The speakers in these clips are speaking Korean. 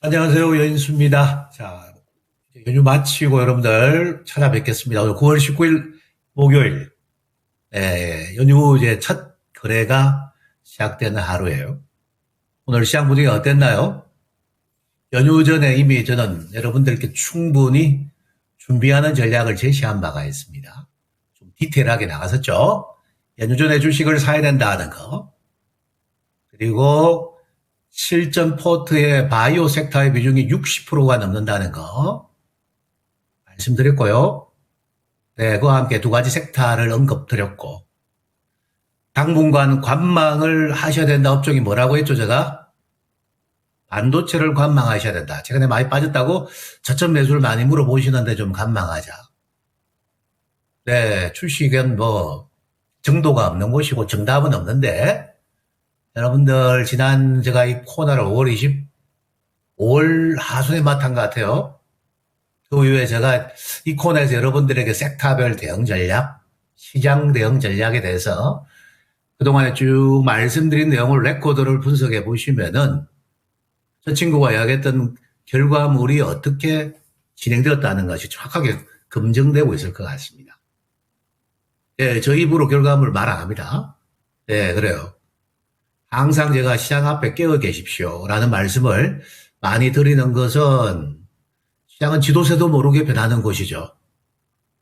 안녕하세요. 여인수입니다. 자, 연휴 마치고 여러분들 찾아뵙겠습니다. 오늘 9월 19일 목요일. 네, 연휴 이제 첫 거래가 시작되는 하루예요. 오늘 시장 분위기가 어땠나요? 연휴 전에 이미 저는 여러분들께 충분히 준비하는 전략을 제시한 바가 있습니다. 좀 디테일하게 나갔었죠. 연휴 전에 주식을 사야 된다는 거. 그리고 실전 포트의 바이오 섹터의 비중이 60%가 넘는다는 거 말씀드렸고요. 네, 그와 함께 두 가지 섹터를 언급드렸고, 당분간 관망을 하셔야 된다 업종이 뭐라고 했죠, 제가? 반도체를 관망하셔야 된다. 최근에 많이 빠졌다고 저점 매수를 많이 물어보시는데 좀 관망하자. 네, 주식은 뭐 정도가 없는 곳이고 정답은 없는데, 여러분들 지난 제가 이 코너를 5월 하순에 맡은 것 같아요. 그 이후에 제가 이 코너에서 여러분들에게 섹터별 대응 전략, 시장 대응 전략에 대해서 그동안에 쭉 말씀드린 내용을 레코드를 분석해 보시면은 저 친구가 이야기했던 결과물이 어떻게 진행되었다는 것이 정확하게 검증되고 있을 것 같습니다. 예, 저 입으로 결과물 말 안 합니다. 예, 그래요. 항상 제가 시장 앞에 깨어 계십시오 라는 말씀을 많이 드리는 것은 시장은 지도세도 모르게 변하는 것이죠.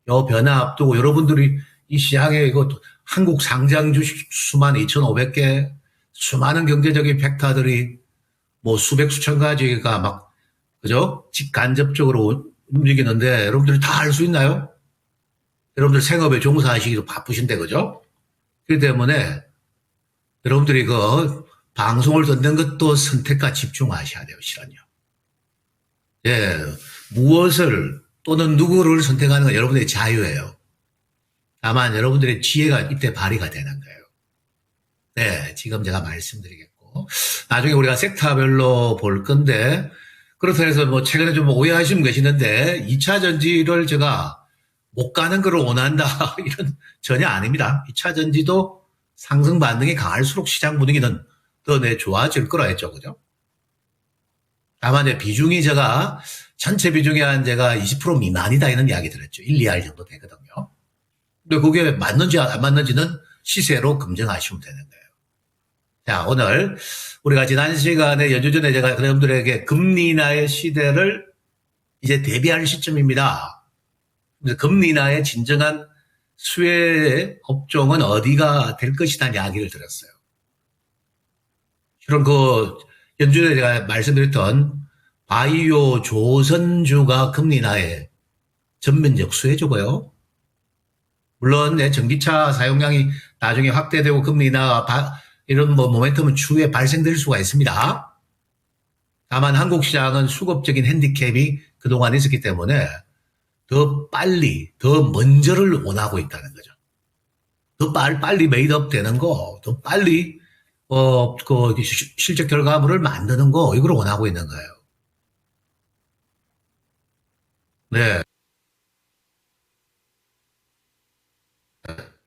요 변화 앞두고 여러분들이 이 시장에 이거 한국 상장 주식 수만 2,500개 수많은 경제적인 팩터들이 뭐 수백 수천 가지가 막 그죠? 직간접적으로 움직이는데 여러분들이 다 알 수 있나요? 여러분들 생업에 종사하시기도 바쁘신데 그죠? 그렇기 때문에 여러분들이 그 방송을 듣는 것도 선택과 집중하셔야 돼요, 실은요. 예, 무엇을 또는 누구를 선택하는 건 여러분의 자유예요. 다만 여러분들의 지혜가 이때 발휘가 되는 거예요. 네, 지금 제가 말씀드리겠고 나중에 우리가 섹터별로 볼 건데 그렇다 해서 뭐 최근에 좀 오해하시는 계시는데 2차 전지를 제가 못 가는 걸 원한다 이런 전혀 아닙니다. 2차 전지도 상승 반등이 강할수록 시장 분위기는 더 좋아질 거라 했죠. 그죠? 다만 이제 비중이 제가 전체 비중이 한 제가 20% 미만이다 이런 이야기 들었죠. 1, 2할 정도 되거든요. 근데 그게 맞는지 안 맞는지는 시세로 검증하시면 되는 거예요. 자, 오늘 우리가 지난 시간에 연휴 전에 제가 여러분들에게 금리 인하의 시대를 이제 대비할 시점입니다. 그래서 금리 인하의 진정한 수혜 업종은 어디가 될 것이라는 이야기를 들었어요. 실은 그 연준에 제가 말씀드렸던 바이오 조선주가 금리 인하의 전면적 수혜주고요. 물론 전기차 사용량이 나중에 확대되고 금리 인하 이런 뭐 모멘텀은 추후에 발생될 수가 있습니다. 다만 한국 시장은 수급적인 핸디캡이 그동안 있었기 때문에 더 빨리, 더 먼저를 원하고 있다는 거죠. 더 빨리 메이드업 되는 거, 더 빨리, 그 실적 결과물을 만드는 거, 이걸 원하고 있는 거예요. 네.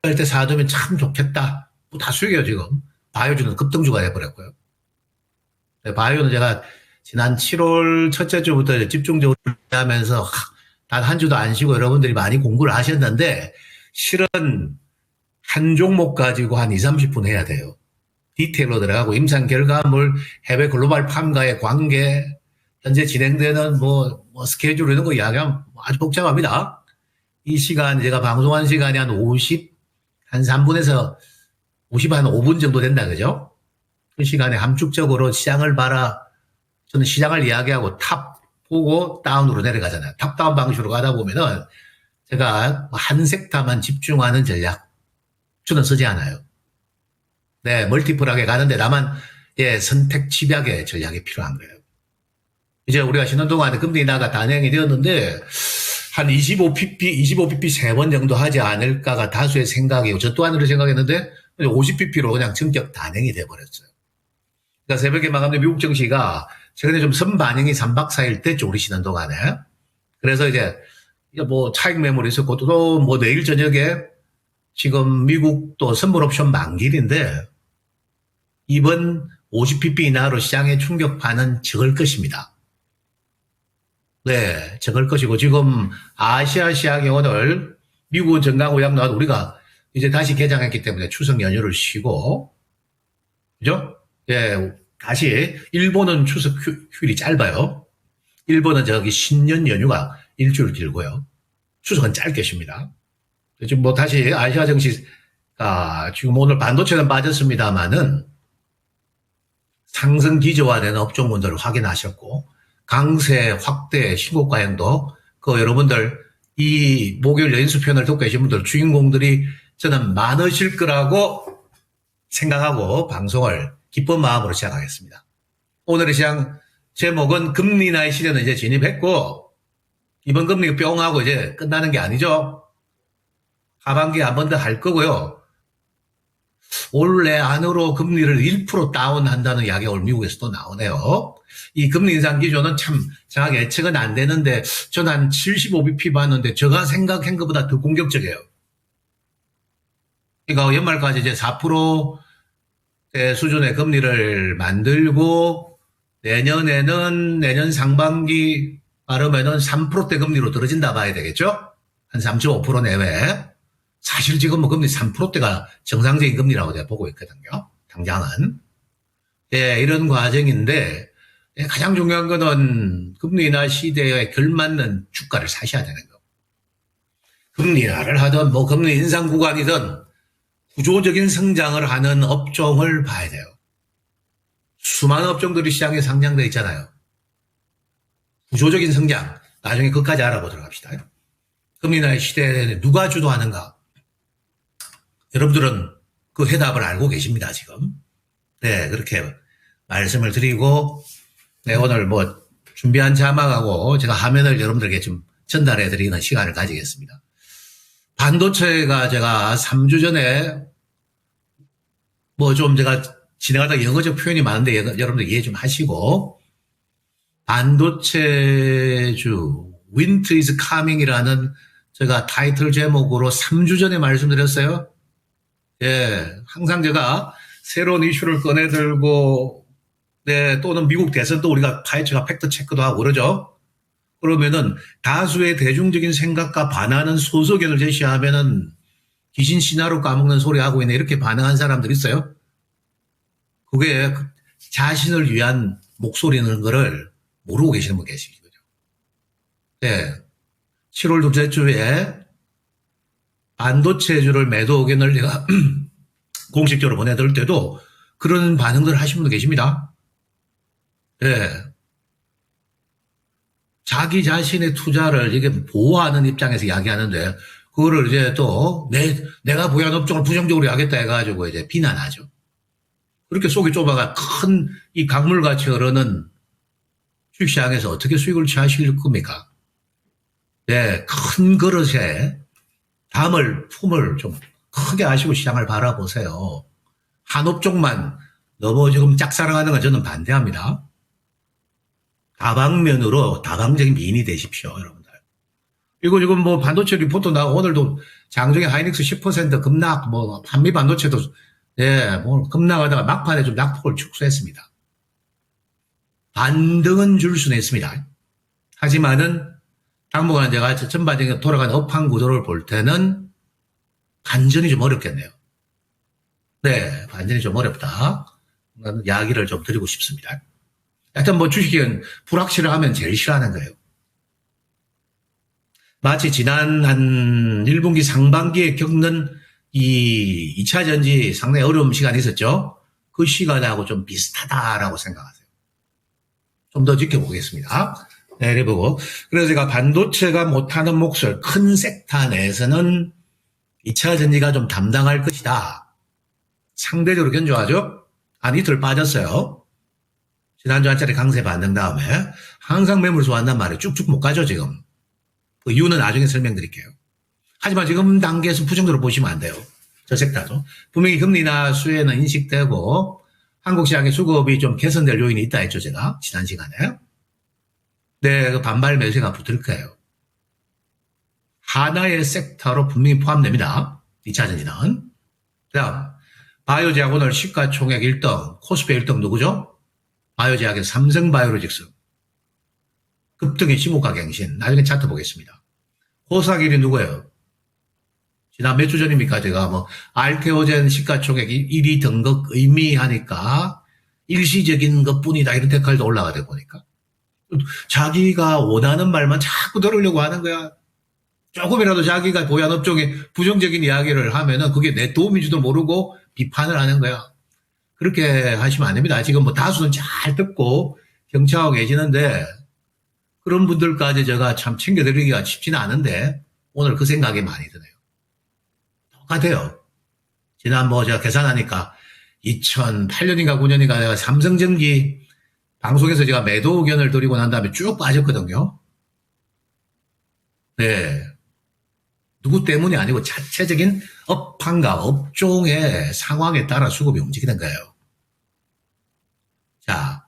할 때 사두면 참 좋겠다. 뭐 다 수익이에요, 지금. 바이오주는 급등주가 돼버렸고요. 네, 바이오는 제가 지난 7월 첫째 주부터 집중적으로 하면서 단 한 주도 안 쉬고 여러분들이 많이 공부를 하셨는데 실은 한 종목 가지고 한 20, 30분 해야 돼요. 디테일로 들어가고 임상 결과물, 해외 글로벌 팜과의 관계, 현재 진행되는 뭐 스케줄 이런 거 이야기하면 아주 복잡합니다. 이 시간 제가 방송한 시간이 한 3분에서 50, 한 5분 정도 된다 그죠? 그 시간에 함축적으로 시장을 봐라. 저는 시장을 이야기하고 탑 보고 다운으로 내려가잖아요. 탑다운 방식으로 가다 보면은 제가 한 섹터만 집중하는 전략 저는 쓰지 않아요. 네, 멀티플하게 가는데 다만 선택 집약의 전략이 필요한 거예요. 이제 우리가 쉬는 동안에 금리 인하가 단행이 되었는데 한 25pp 3번 정도 하지 않을까가 다수의 생각이고 저 또한 그렇게 생각했는데 50pp로 그냥 전격 단행이 돼버렸어요. 그러니까 새벽에 마감된 미국 증시가 최근에 좀 선반영이 3박 4일 됐죠, 우리 쉬는 동안에. 그래서 이제 뭐 차익 매물이 있었고 또 뭐 내일 저녁에 지금 미국도 선물 옵션 만기일인데 이번 50pp 인하로 시장의 충격파는 적을 것입니다. 네, 적을 것이고, 지금 아시아 시장이 오늘 미국은 정강후약 나와도 우리가 이제 다시 개장했기 때문에 추석 연휴를 쉬고, 그죠? 예, 다시 일본은 추석 휴일이 짧아요. 일본은 저기 신년 연휴가 일주일 길고요. 추석은 짧게 쉽니다. 지금 뭐 다시 아시아 증시가 지금 오늘 반도체는 빠졌습니다만은 상승 기저화되는 업종군들을 확인하셨고 강세 확대 신고가형도 그 여러분들 이 목요일 연수편을 듣고 계신 분들 주인공들이 저는 많으실 거라고 생각하고 방송을 기쁜 마음으로 시작하겠습니다. 오늘의 시장 제목은 금리 인하의 시대는 이제 진입했고 이번 금리 뿅 하고 이제 끝나는 게 아니죠. 하반기에 한 번 더 할 거고요. 올해 안으로 금리를 1% 다운한다는 이야기가 오늘 미국에서 또 나오네요. 이 금리 인상 기조는 참 정확히 예측은 안 되는데 전 한 75bp 봤는데 제가 생각한 것보다 더 공격적이에요. 그러니까 연말까지 이제 4%대 수준의 금리를 만들고 내년에는 내년 상반기 빠르면은 3%대 금리로 떨어진다 봐야 되겠죠? 한 3.5% 내외. 사실 지금 뭐 금리 3%대가 정상적인 금리라고 제가 보고 있거든요. 당장은. 예, 이런 과정인데 예, 가장 중요한 거는 금리 인하 시대에 걸맞는 주가를 사셔야 되는 거. 금리 인하를 하든 뭐 금리 인상 구간이든 구조적인 성장을 하는 업종을 봐야 돼요. 수많은 업종들이 시장에 상장되어 있잖아요. 구조적인 성장. 나중에 그것까지 알아보도록 합시다. 금리 인하 시대에 누가 주도하는가? 여러분들은 그 해답을 알고 계십니다, 지금. 네, 그렇게 말씀을 드리고, 네, 오늘 뭐 준비한 자막하고 제가 화면을 여러분들에게 좀 전달해 드리는 시간을 가지겠습니다. 반도체가 제가 3주 전에 뭐 좀 제가 진행하다 영어적 표현이 많은데 여러분들 이해 좀 하시고, 반도체주, Winter is coming이라는 제가 타이틀 제목으로 3주 전에 말씀드렸어요. 예, 항상 제가 새로운 이슈를 꺼내들고, 네, 또는 미국 대선도 우리가 파헤쳐가 팩트 체크도 하고 그러죠. 그러면은 다수의 대중적인 생각과 반하는 소소견을 제시하면은 귀신 신화로 까먹는 소리 하고 있네 이렇게 반응한 사람들 있어요. 그게 자신을 위한 목소리는 거를 모르고 계시는 분 계시죠. 네, 7월 둘째 주에 반도체주를 매도 의견을 내가 공식적으로 보내드릴 때도 그런 반응들을 하신 분도 계십니다. 예. 자기 자신의 투자를 이게 보호하는 입장에서 이야기하는데, 그거를 이제 또 내가 보유한 업종을 부정적으로 하겠다 해가지고 이제 비난하죠. 그렇게 속이 좁아가 큰 이 강물같이 흐르는 주식시장에서 어떻게 수익을 취하실 겁니까? 네, 큰 그릇에 품을 좀 크게 하시고 시장을 바라보세요. 한 업종만 너무 지금 짝사랑하는 건 저는 반대합니다. 다방면으로 다방적인 미인이 되십시오, 여러분들. 이거 지금 뭐 반도체 리포트 나오고 오늘도 장중에 하이닉스 10% 급락, 뭐 한미 반도체도 예, 뭐 급락하다가 막판에 좀 낙폭을 축소했습니다. 반등은 줄 수는 있습니다. 하지만은 당분간 제가 전반적인 돌아가는 업황 구도를 볼 때는 반전이 좀 어렵겠네요. 네, 반전이 좀 어렵다. 이야기를 좀 드리고 싶습니다. 하여튼 뭐 주식은 불확실하면 제일 싫어하는 거예요. 마치 지난 한 1분기 상반기에 겪는 이 2차 전지 상당히 어려운 시간이 있었죠. 그 시간하고 좀 비슷하다라고 생각하세요. 좀 더 지켜보겠습니다. 네, 이래보고. 그래서 제가 반도체가 못하는 몫을 큰 섹터 내에서는 2차 전지가 좀 담당할 것이다. 상대적으로 견조하죠? 한 이틀 빠졌어요. 지난주 한짜리 강세 반등 다음에 항상 매물 소화한단 말이에요. 쭉쭉 못 가죠, 지금. 그 이유는 나중에 설명드릴게요. 하지만 지금 단계에서 부정적으로 보시면 안 돼요. 저 섹터도. 분명히 금리 인하 수혜는 인식되고 한국 시장의 수급이 좀 개선될 요인이 있다 했죠, 제가. 지난 시간에. 네, 그 반발 매수가 붙을 거예요. 하나의 섹터로 분명히 포함됩니다. 2차 전지는. 그 다음, 바이오제약 오늘 시가총액 1등, 코스피 1등 누구죠? 바이오제약의 삼성바이오로직스. 급등의 시모가갱신. 나중에 차트 보겠습니다. 호사길이 누구예요? 지난 몇 주 전입니까? 제가 뭐 알테오젠 시가총액 1위 등극 의미하니까 일시적인 것뿐이다 이런 댓글도 올라가다 보니까 자기가 원하는 말만 자꾸 들으려고 하는 거야. 조금이라도 자기가 보유한 업종에 부정적인 이야기를 하면은 그게 내 도움인지도 모르고 비판을 하는 거야. 그렇게 하시면 안 됩니다. 지금 뭐 다수는 잘 듣고 경청하고 계시는데 그런 분들까지 제가 참 챙겨드리기가 쉽지는 않은데 오늘 그 생각이 많이 드네요. 똑같아요. 지난 뭐 제가 계산하니까 2008년인가 9년인가 내가 삼성전기 방송에서 제가 매도 의견을 드리고 난 다음에 쭉 빠졌거든요. 네. 누구 때문이 아니고 자체적인 업황과 업종의 상황에 따라 수급이 움직이는 거예요. 자,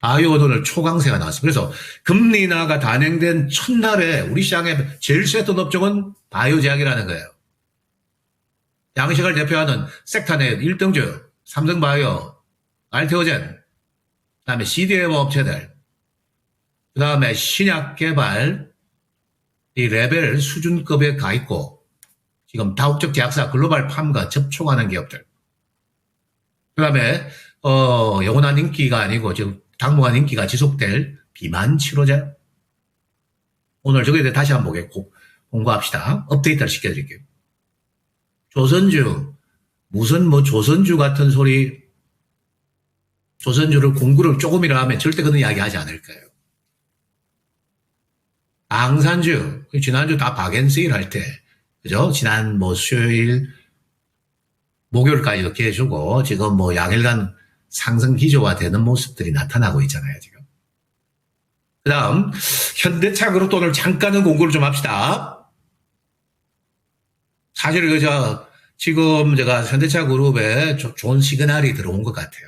바이오 오늘 초강세가 나왔습니다. 그래서 금리 인하가 단행된 첫날에 우리 시장에 제일 셌던 업종은 바이오 제약이라는 거예요. 양식을 대표하는 섹터 내 1등주, 삼성바이오, 알테오젠, 그 다음에 CDMO 업체들, 그 다음에 신약 개발, 이 레벨 수준급에 가 있고, 지금 다국적 제약사 글로벌 팜과 접촉하는 기업들. 그 다음에, 영원한 인기가 아니고, 지금 당분간 인기가 지속될 비만 치료제. 오늘 저거에 대해 다시 한번 공부합시다. 업데이트를 시켜드릴게요. 조선주, 무슨 뭐 조선주 같은 소리, 조선주를 공구를 조금이라 하면 절대 그런 이야기 하지 않을 거예요. 방산주, 지난주 다 박앤세일 할 때, 그죠? 지난 뭐 수요일, 목요일까지 이렇게 해주고, 지금 뭐 양일간 상승 기조가 되는 모습들이 나타나고 있잖아요, 지금. 그 다음, 현대차 그룹도 오늘 잠깐은 공부를 좀 합시다. 사실 지금 제가 현대차 그룹에 좋은 시그널이 들어온 것 같아요.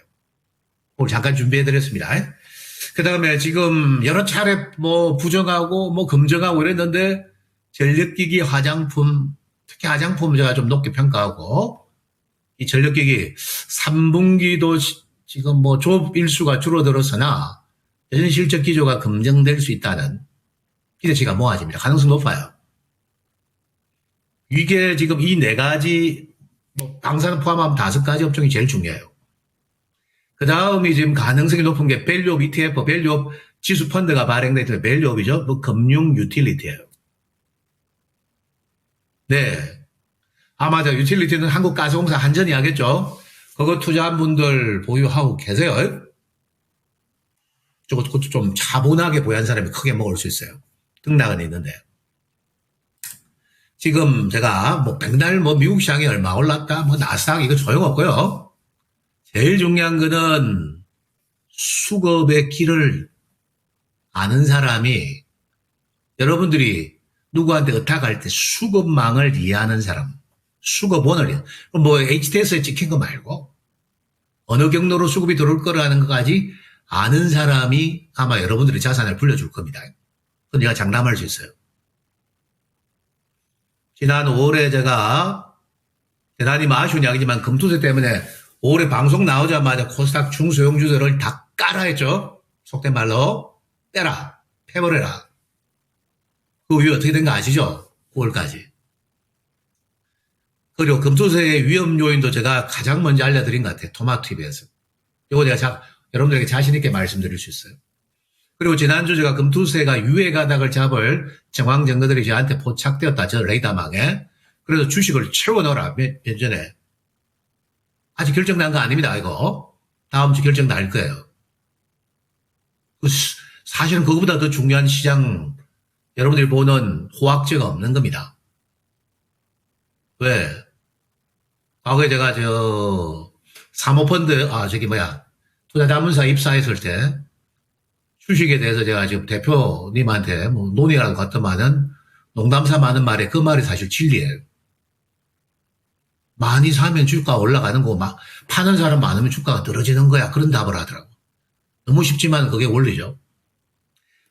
오늘 잠깐 준비해드렸습니다. 그 다음에 지금 여러 차례 뭐 부정하고 뭐 검증하고 이랬는데 전력기기 화장품, 특히 화장품 제가 좀 높게 평가하고 이 전력기기 3분기도 지금 뭐 조업 일수가 줄어들었으나 여전히 실적 기조가 검증될 수 있다는 기대치가 모아집니다. 가능성 높아요. 이게 지금 이 네 가지, 뭐 방사능 포함하면 5가지 업종이 제일 중요해요. 그 다음이 지금 가능성이 높은 게 밸류업 ETF, 밸류업 지수 펀드가 발행될 때 밸류업이죠. 뭐 금융 유틸리티예요. 네. 아마 저 유틸리티는 한국가스공사 한전이 하겠죠. 그거 투자한 분들 보유하고 계세요. 그것도 좀 차분하게 보유한 사람이 크게 먹을 수 있어요. 등락은 있는데. 지금 제가 뭐 백날 뭐 미국 시장이 얼마 올랐다, 뭐 나스닥 이거 소용없고요. 제일 중요한 거는 수급의 길을 아는 사람이 여러분들이 누구한테 의탁할 때 수급망을 이해하는 사람, 수급원을 뭐 HTS에 찍힌 거 말고 어느 경로로 수급이 들어올 거라는 것까지 아는 사람이 아마 여러분들의 자산을 불려줄 겁니다. 그건 내가 장담할 수 있어요. 지난 5월에 제가 대단히 아쉬운 이야기지만 금투세 때문에 5월에 방송 나오자마자 코스닥 중소형주들을 다 까라 했죠. 속된 말로 빼라, 패버려라. 그 이후 어떻게 된 거 아시죠? 9월까지. 그리고 금투세의 위험 요인도 제가 가장 먼저 알려드린 것 같아요. 토마토 TV에서. 이거 내가 여러분들에게 자신 있게 말씀드릴 수 있어요. 그리고 지난주 제가 금투세가 유해 가닥을 잡을 정황 증거들이 저한테 포착되었다. 저 레이더망에. 그래서 주식을 채워 넣어라. 몇 전에. 아직 결정난 거 아닙니다. 이거. 다음 주 결정 날 거예요. 사실은 그거보다 더 중요한 시장 여러분들이 보는 호황제가 없는 겁니다. 왜? 과거에 제가 사모펀드, 투자자문사 입사했을 때 주식에 대해서 제가 지금 대표님한테 뭐 논의라도 갔더만은 농담삼아 하는 말에 그 말이 사실 진리예요. 많이 사면 주가가 올라가는 거고 막 파는 사람 많으면 주가가 떨어지는 거야. 그런 답을 하더라고. 너무 쉽지만 그게 원리죠.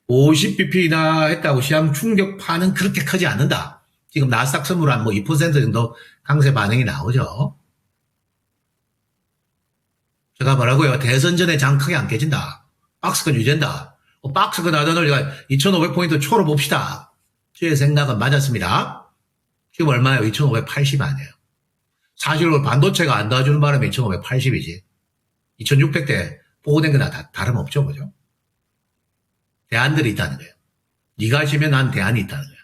50bp나 했다고 시장 충격파는 그렇게 크지 않는다. 지금 나스닥 선물 한 뭐 2% 정도 강세 반응이 나오죠. 제가 뭐라고요? 대선 전에 장 크게 안 깨진다. 박스권 유지한다. 박스가 나더니 2,500포인트 초로 봅시다. 제 생각은 맞았습니다. 지금 얼마예요? 2,580 아니에요. 사실 반도체가 안 도와주는 바람에 2,580이지. 2,600대 보고된 거나 다름없죠, 그죠? 대안들이 있다는 거예요. 네가 하시면 난 대안이 있다는 거예요.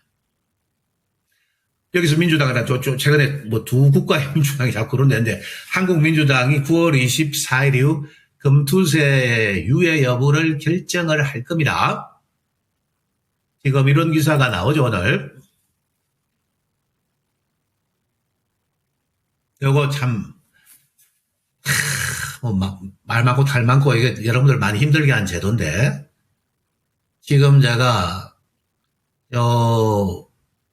여기서 민주당은 최근에 뭐 두 국가의 민주당이 자꾸 그런데 한국민주당이 9월 24일 이후 금투세 유예 여부를 결정을 할 겁니다. 지금 이런 기사가 나오죠, 오늘. 요거 참, 말 많고 탈 많고 이게 여러분들 많이 힘들게 한 제도인데, 지금 제가,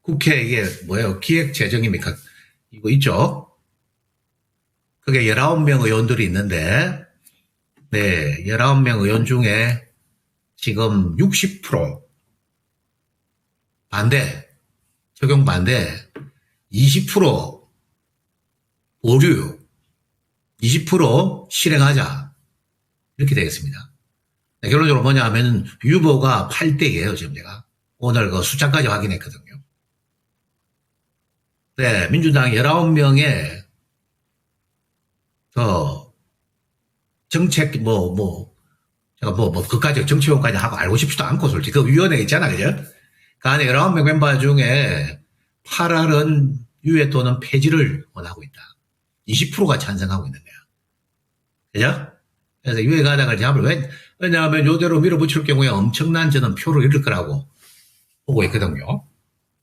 국회 이게 뭐예요? 기획재정입니까? 이거 있죠? 그게 19명 의원들이 있는데, 네, 19명 의원 중에 지금 60% 반대, 적용 반대, 20% 보류, 20% 실행하자. 이렇게 되겠습니다. 네, 결론적으로 뭐냐 하면 유보가 8대예요, 지금 제가. 오늘 그 숫자까지 확인했거든요. 네, 민주당 19명의 정책, 제가 그까지 정치용까지 하고 알고 싶지도 않고 솔직히 그 위원회 있잖아, 그죠? 그 안에 19명 멤버 중에 8할은 유예 또는 폐지를 원하고 있다. 20%가 찬성하고 있는 거야. 그죠? 그래서 유예 가닥을 잡을, 왜냐하면 요대로 밀어붙일 경우에 엄청난 저는 표를 잃을 거라고 보고 있거든요.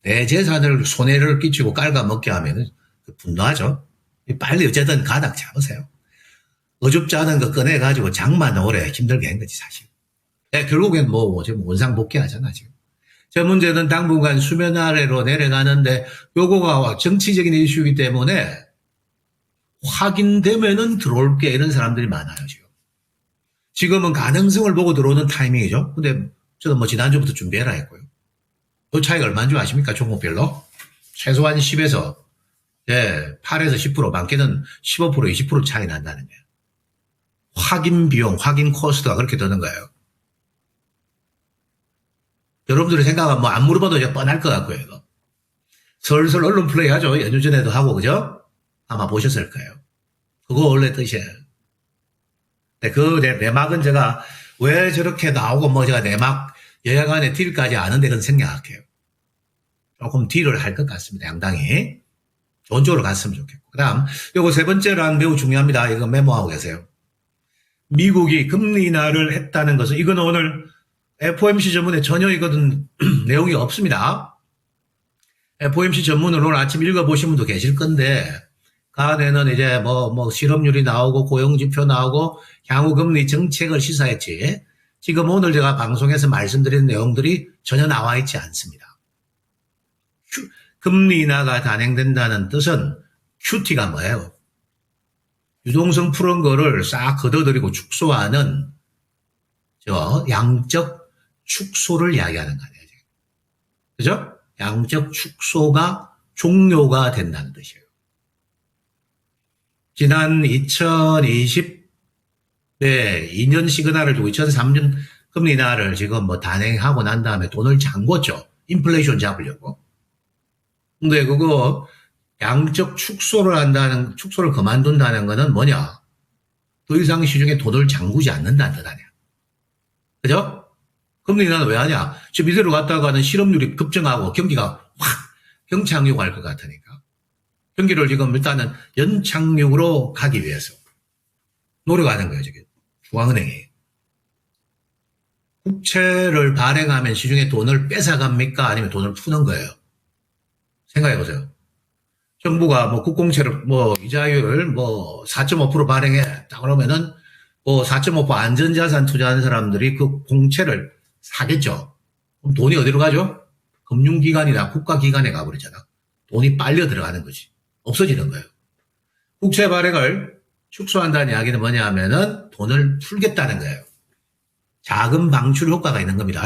내 재산을 손해를 끼치고 깔아먹게 하면 분노하죠. 빨리 어쨌든 가닥 잡으세요. 어줍지 않은 거 꺼내가지고 장만 오래 힘들게 한 거지, 사실. 네, 결국엔 지금 원상복귀하잖아, 지금. 저 문제는 당분간 수면 아래로 내려가는데, 요거가 정치적인 이슈이기 때문에, 확인되면은 들어올게, 이런 사람들이 많아요, 지금. 지금은 가능성을 보고 들어오는 타이밍이죠. 근데 저는 지난주부터 준비해라 했고요. 그 차이가 얼마인 줄 아십니까, 종목별로? 최소한 10에서, 8에서 10%, 많게는 15%, 20% 차이 난다는 거예요. 확인 비용, 확인 코스트가 그렇게 드는 거예요. 여러분들의 생각은 안 물어봐도 이제 뻔할 것 같고요, 이거. 슬슬 언론 플레이 하죠. 연휴 전에도 하고, 그죠? 아마 보셨을 거예요. 그거 원래 뜻이에요. 네, 그 내막은 제가 왜 저렇게 나오고 제가 내막 여야간의 딜까지 아는데 그건 생략할게요. 조금 딜을 할 것 같습니다, 양당이. 좋은 쪽으로 갔으면 좋겠고. 그 다음, 요거 세 번째란 매우 중요합니다. 이거 메모하고 계세요. 미국이 금리 인하를 했다는 것은 이거는 오늘 FOMC 전문에 전혀 이거는 내용이 없습니다. FOMC 전문을 오늘 아침 읽어보신 분도 계실 건데 그 안에는 이제 실업률이 나오고 고용지표 나오고 향후 금리 정책을 시사했지 지금 오늘 제가 방송에서 말씀드린 내용들이 전혀 나와 있지 않습니다. 금리 인하가 단행된다는 뜻은 QT가 뭐예요? 유동성 푸른 거를 싹 걷어들이고 축소하는 양적 축소를 이야기하는 거 아니에요. 그죠? 양적 축소가 종료가 된다는 뜻이에요. 지난 2020 2년 시그널을 두고 2003년 금리 인하를 지금 단행하고 난 다음에 돈을 잠궜죠. 인플레이션 잡으려고. 근데 그거 양적 축소를 그만둔다는 거는 뭐냐? 더 이상 시중에 돈을 잠그지 않는다는 뜻 아니야. 그죠? 금리 인하는 왜 하냐? 지금 이대로 갔다가는 실업률이 급증하고 경기가 확 경착륙할 것 같으니까. 경기를 지금 일단은 연착륙으로 가기 위해서 노력하는 거예요, 지금. 중앙은행이. 국채를 발행하면 시중에 돈을 뺏어갑니까? 아니면 돈을 푸는 거예요? 생각해 보세요. 정부가 국공채를 이자율 4.5% 발행해. 딱 그러면은 4.5% 안전자산 투자하는 사람들이 그 공채를 사겠죠. 그럼 돈이 어디로 가죠? 금융기관이나 국가기관에 가버리잖아. 돈이 빨려 들어가는 거지. 없어지는 거예요. 국채 발행을 축소한다는 이야기는 뭐냐 하면은 돈을 풀겠다는 거예요. 자금 방출 효과가 있는 겁니다.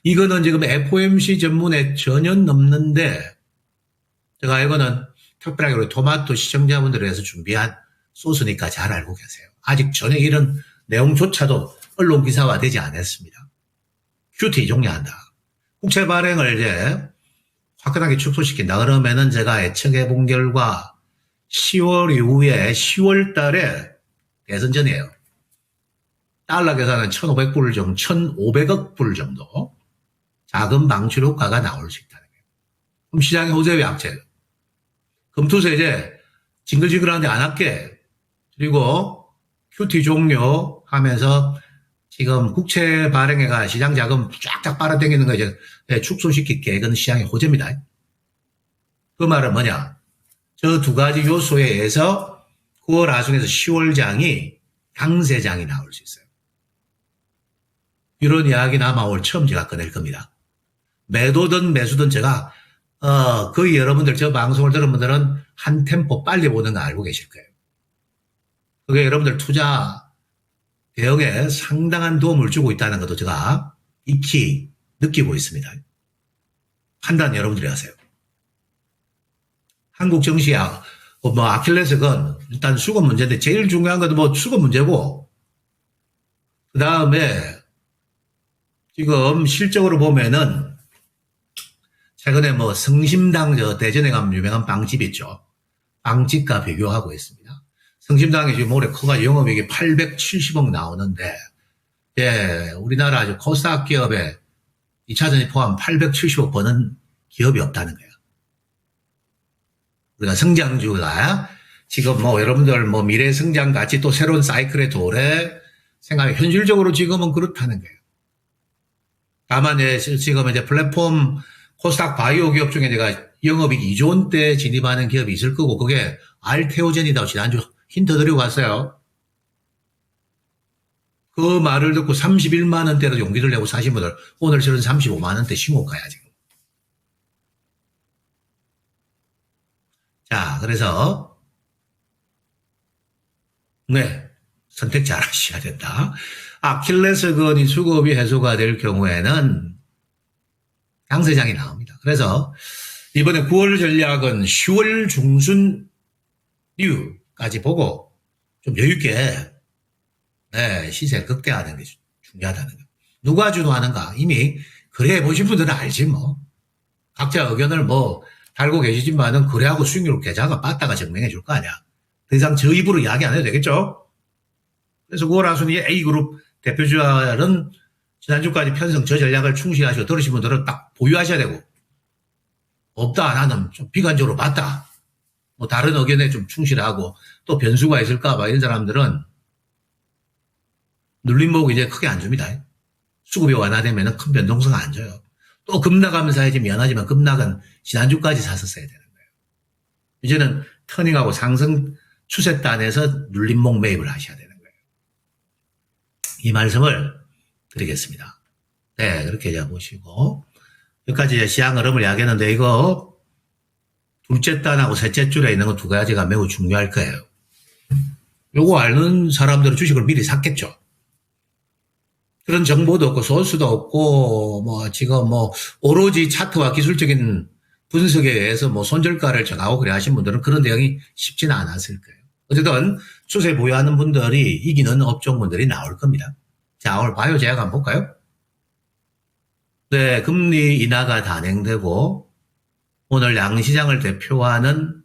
이거는 지금 FOMC 전문에 전혀 넘는데 제가 이거는 특별하게 우리 토마토 시청자분들을 위해서 준비한 소스니까 잘 알고 계세요. 아직 전혀 이런 내용조차도 언론 기사화 되지 않았습니다. QT 종료한다. 국채 발행을 이제 화끈하게 축소시킨다. 그러면은 제가 예측해 본 결과 10월 이후에 10월 달에 대선 전이에요. 달러 계산은 1,500불 정도, 1,500억 불 정도 자금 방출 효과가 나올 수 있다는 거예요. 그럼 시장의 호재의 약재예요. 금투세 이제 징글징글한데 안 할게. 그리고 QT 종료하면서 지금 국채 발행해가 시장 자금 쫙쫙 빨아당기는 거 이제 축소시킬게. 이건 시장의 호재입니다. 그 말은 뭐냐? 저 두 가지 요소에 의해서 9월 하순에서 10월 장이 강세장이 나올 수 있어요. 이런 이야기는 아마 올 처음 제가 꺼낼 겁니다. 매도든 매수든 제가 거의 여러분들 저 방송을 들은 분들은 한 템포 빨리 보는 거 알고 계실 거예요. 그게 여러분들 투자 대응에 상당한 도움을 주고 있다는 것도 제가 익히 느끼고 있습니다. 판단 여러분들이 하세요. 한국 정시야 뭐 아킬레스건 일단 수급 문제인데 제일 중요한 것도 뭐 수급 문제고 그 다음에 지금 실적으로 보면은 최근에 뭐 성심당 저 대전에 가면 유명한 빵집 있죠. 빵집과 비교하고 있습니다. 성심당이 지금 올해 커가 영업이익이 870억 나오는데 예, 우리나라 코스닥 기업에 2차전이 포함 870억 버는 기업이 없다는 거예요. 우리가 성장주가 지금 뭐 여러분들 뭐 미래 성장 같이 또 새로운 사이클의 도래 생각이 현실적으로 지금은 그렇다는 거예요. 다만 지금 이제 플랫폼 코스닥 바이오 기업 중에 내가 영업이익 2조 원대 진입하는 기업이 있을 거고 그게 알테오젠이라고 지난주 힌트 드리고 갔어요. 그 말을 듣고 31만 원대로 용기를 내고 사신 분들 오늘 저는 35만 원대 신고가야 지금. 자, 그래서 네, 선택 잘 하셔야 된다. 아킬레스건이 수급이 해소가 될 경우에는 강세장이 나옵니다. 그래서 이번에 9월 전략은 10월 중순류까지 보고 좀 여유있게 네, 시세 극대화하는 게 중요하다는 거. 누가 주도하는가 이미 거래해 보신 분들은 알지 뭐. 각자 의견을 뭐 달고 계시지만은 거래하고 수익률 계좌가 빠따가 증명해 줄 거 아니야. 더 이상 저 입으로 이야기 안 해도 되겠죠? 그래서 9월 하순이 A그룹 대표주자는 지난주까지 편성 저 전략을 충실하시고 들으신 분들은 딱 보유하셔야 되고 없다 나는 좀 비관적으로 봤다. 뭐 다른 의견에 좀 충실하고 또 변수가 있을까 봐 이런 사람들은 눌림목 이제 크게 안 줍니다. 수급이 완화되면 큰 변동성 안 줘요. 또 급락하면 사야지 미안하지만 급락은 지난주까지 샀었어야 되는 거예요. 이제는 터닝하고 상승 추세단에서 눌림목 매입을 하셔야 되는 거예요. 이 말씀을 드리겠습니다. 네, 그렇게 이제 보시고 여기까지 이제 시장 흐름을 이야기했는데 이거 둘째 단하고 셋째 줄에 있는 거 두 가지가 매우 중요할 거예요. 요거 아는 사람들은 주식을 미리 샀겠죠. 그런 정보도 없고 소스도 없고 뭐 지금 뭐 오로지 차트와 기술적인 분석에 의해서 뭐 손절가를 정하고 그래 하신 분들은 그런 대응이 쉽지는 않았을 거예요. 어쨌든 추세 보유하는 분들이 이기는 업종분들이 나올 겁니다. 자, 오늘 바이오 제약 한번 볼까요? 네, 금리 인하가 단행되고 오늘 양시장을 대표하는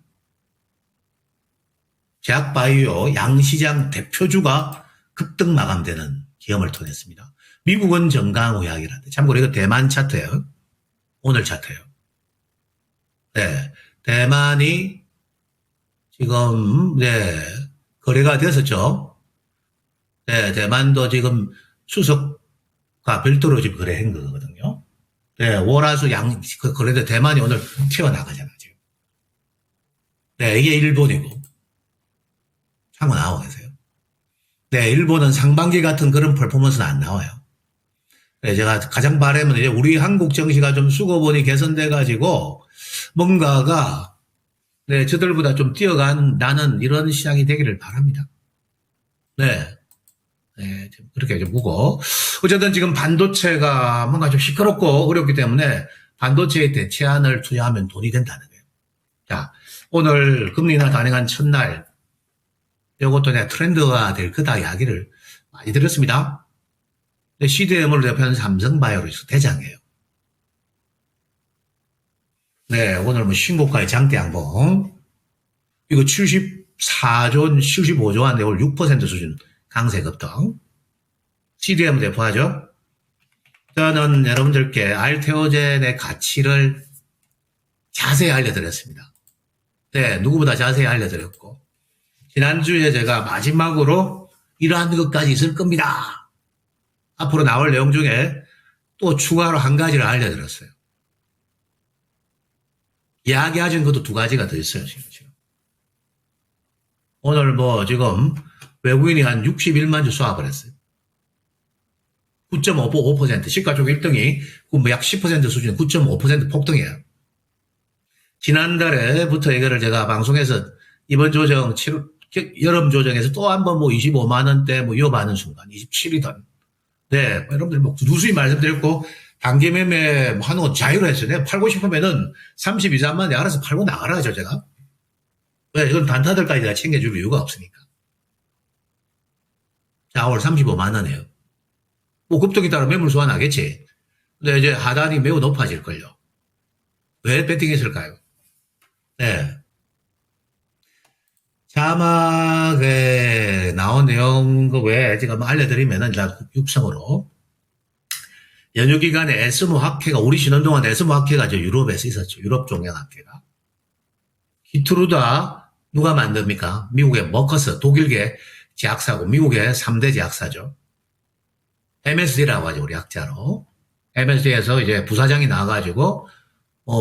제약 바이오 양시장 대표주가 급등 마감되는 기염을 토했습니다. 미국은 정강의학이라는데 참고로 이거 대만 차트예요. 오늘 차트예요. 네, 대만이 지금 네 거래가 됐었죠. 네, 대만도 지금 수석과 별도로 지금 거래한 거거든요. 네, 월화수 거래도 대만이 오늘 튀어나가잖아요. 지금. 네, 이게 일본이고 참고 나오고 계세요. 네, 일본은 상반기 같은 그런 퍼포먼스는 안 나와요. 네, 제가 가장 바라면 이제 우리 한국 정시가 좀 수급원이 개선돼가지고 뭔가가 네, 저들보다 좀 뛰어간다는 이런 시장이 되기를 바랍니다. 네. 네, 그렇게 좀 보고. 어쨌든 지금 반도체가 뭔가 좀 시끄럽고 어렵기 때문에 반도체에 대체안을 투자하면 돈이 된다는 거예요. 자, 오늘 금리나 단행한 첫날, 이것도 내가 트렌드가 될 거다 이야기를 많이 들었습니다. CDM을 대표하는 삼성바이오로직스 대장이에요. 네, 오늘 뭐 신고가의 장대 양봉. 이거 74조, 75조 한데 오늘 6% 수준 강세 급등. CDM 대표하죠. 저는 여러분들께 알테오젠의 가치를 자세히 알려드렸습니다. 네, 누구보다 자세히 알려드렸고, 지난주에 제가 마지막으로 이러한 것까지 있을 겁니다. 앞으로 나올 내용 중에 또 추가로 한 가지를 알려드렸어요. 이야기하신 것도 두 가지가 더 있어요, 지금. 오늘 뭐 지금 외국인이 한 61만 주 수합을 했어요. 9.5%, 시가총 1등이 약 10% 수준 9.5% 폭등이에요. 지난달에부터 이거를 제가 방송에서 이번 조정, 여름 조정에서 또 한 번 뭐 25만원대 뭐 이어받는 순간, 27이던. 네, 여러분들 뭐 누수히 말씀드렸고, 단기 매매 하는 건 자유로했어요. 내가 팔고 싶으면은 32, 3만 원 알아서 팔고 나가라죠, 제가. 왜? 이건 단타들까지 내가 챙겨줄 이유가 없으니까. 자, 오늘 35만원이에요. 뭐 급등에 따라 매물 소화 나겠지. 근데 이제 하단이 매우 높아질걸요. 왜 배팅했을까요? 네. 자막에 나온 내용 그 외에 제가 뭐 알려드리면은 육성으로 연휴기간에 에스모 학회가 우리 쉬는 동안 에스모 학회가 저 유럽에서 있었죠. 유럽 종양 학회가. 히트루다 누가 만듭니까? 미국의 머커스 독일계 제약사고 미국의 3대 제약사죠. MSD라고 하죠. 우리 학자로. MSD에서 이제 부사장이 나와가지고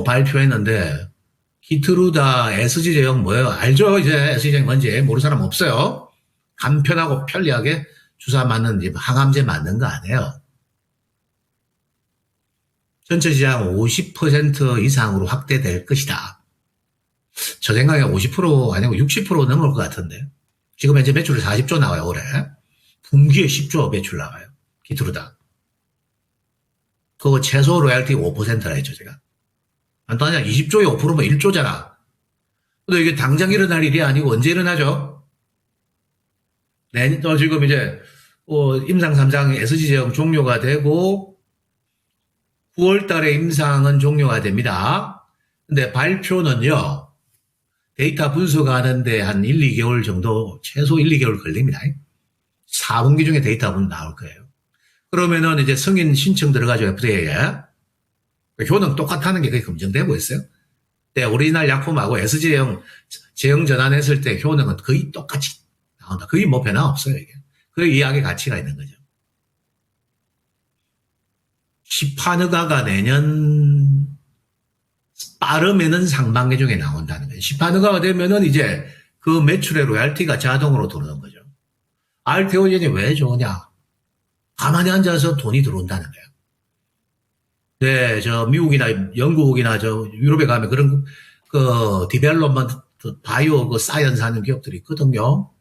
발표했는데 히트루다 SG 제형 뭐예요? 알죠? 이제 SG 제형 뭔지 모르는 사람 없어요. 간편하고 편리하게 주사 맞는 항암제 맞는 거 아니에요. 전체 시장 50% 이상으로 확대될 것이다. 저 생각에 50% 아니고 60% 넘을 것 같은데. 지금 현재 매출이 40조 나와요, 올해. 분기에 10조 매출 나와요. 히트루다. 그거 최소 로얄티 5%라 했죠, 제가. 또 하냐, 20조에 5%면 1조잖아. 근데 이게 당장 일어날 일이 아니고 언제 일어나죠? 또 지금 이제, 임상 3상 SG 제형 종료가 되고, 9월 달에 임상은 종료가 됩니다. 근데 발표는요, 데이터 분석하는데 한 1, 2개월 정도, 최소 1, 2개월 걸립니다. 4분기 중에 데이터 분 나올 거예요. 그러면은 이제 승인 신청 들어가죠, FDA에. 효능 똑같다는 게 거의 검증되고 있어요. 네, 오리지널 약품하고 SG형 제형 전환했을 때 효능은 거의 똑같이 나온다. 거의 뭐 변화 없어요, 이게. 그 이야기 가치가 있는 거죠. 시파누가가 내년 빠르면은 상반기 중에 나온다는 거예요. 시파누가가 되면은 이제 그 매출의 로얄티가 자동으로 들어오는 거죠. 알테오젠이 왜 좋으냐? 가만히 앉아서 돈이 들어온다는 거예요. 네, 저 미국이나 영국이나 저 유럽에 가면 그런 그 디벨롭먼트 바이오 그 사이언스 하는 기업들이 있거든요.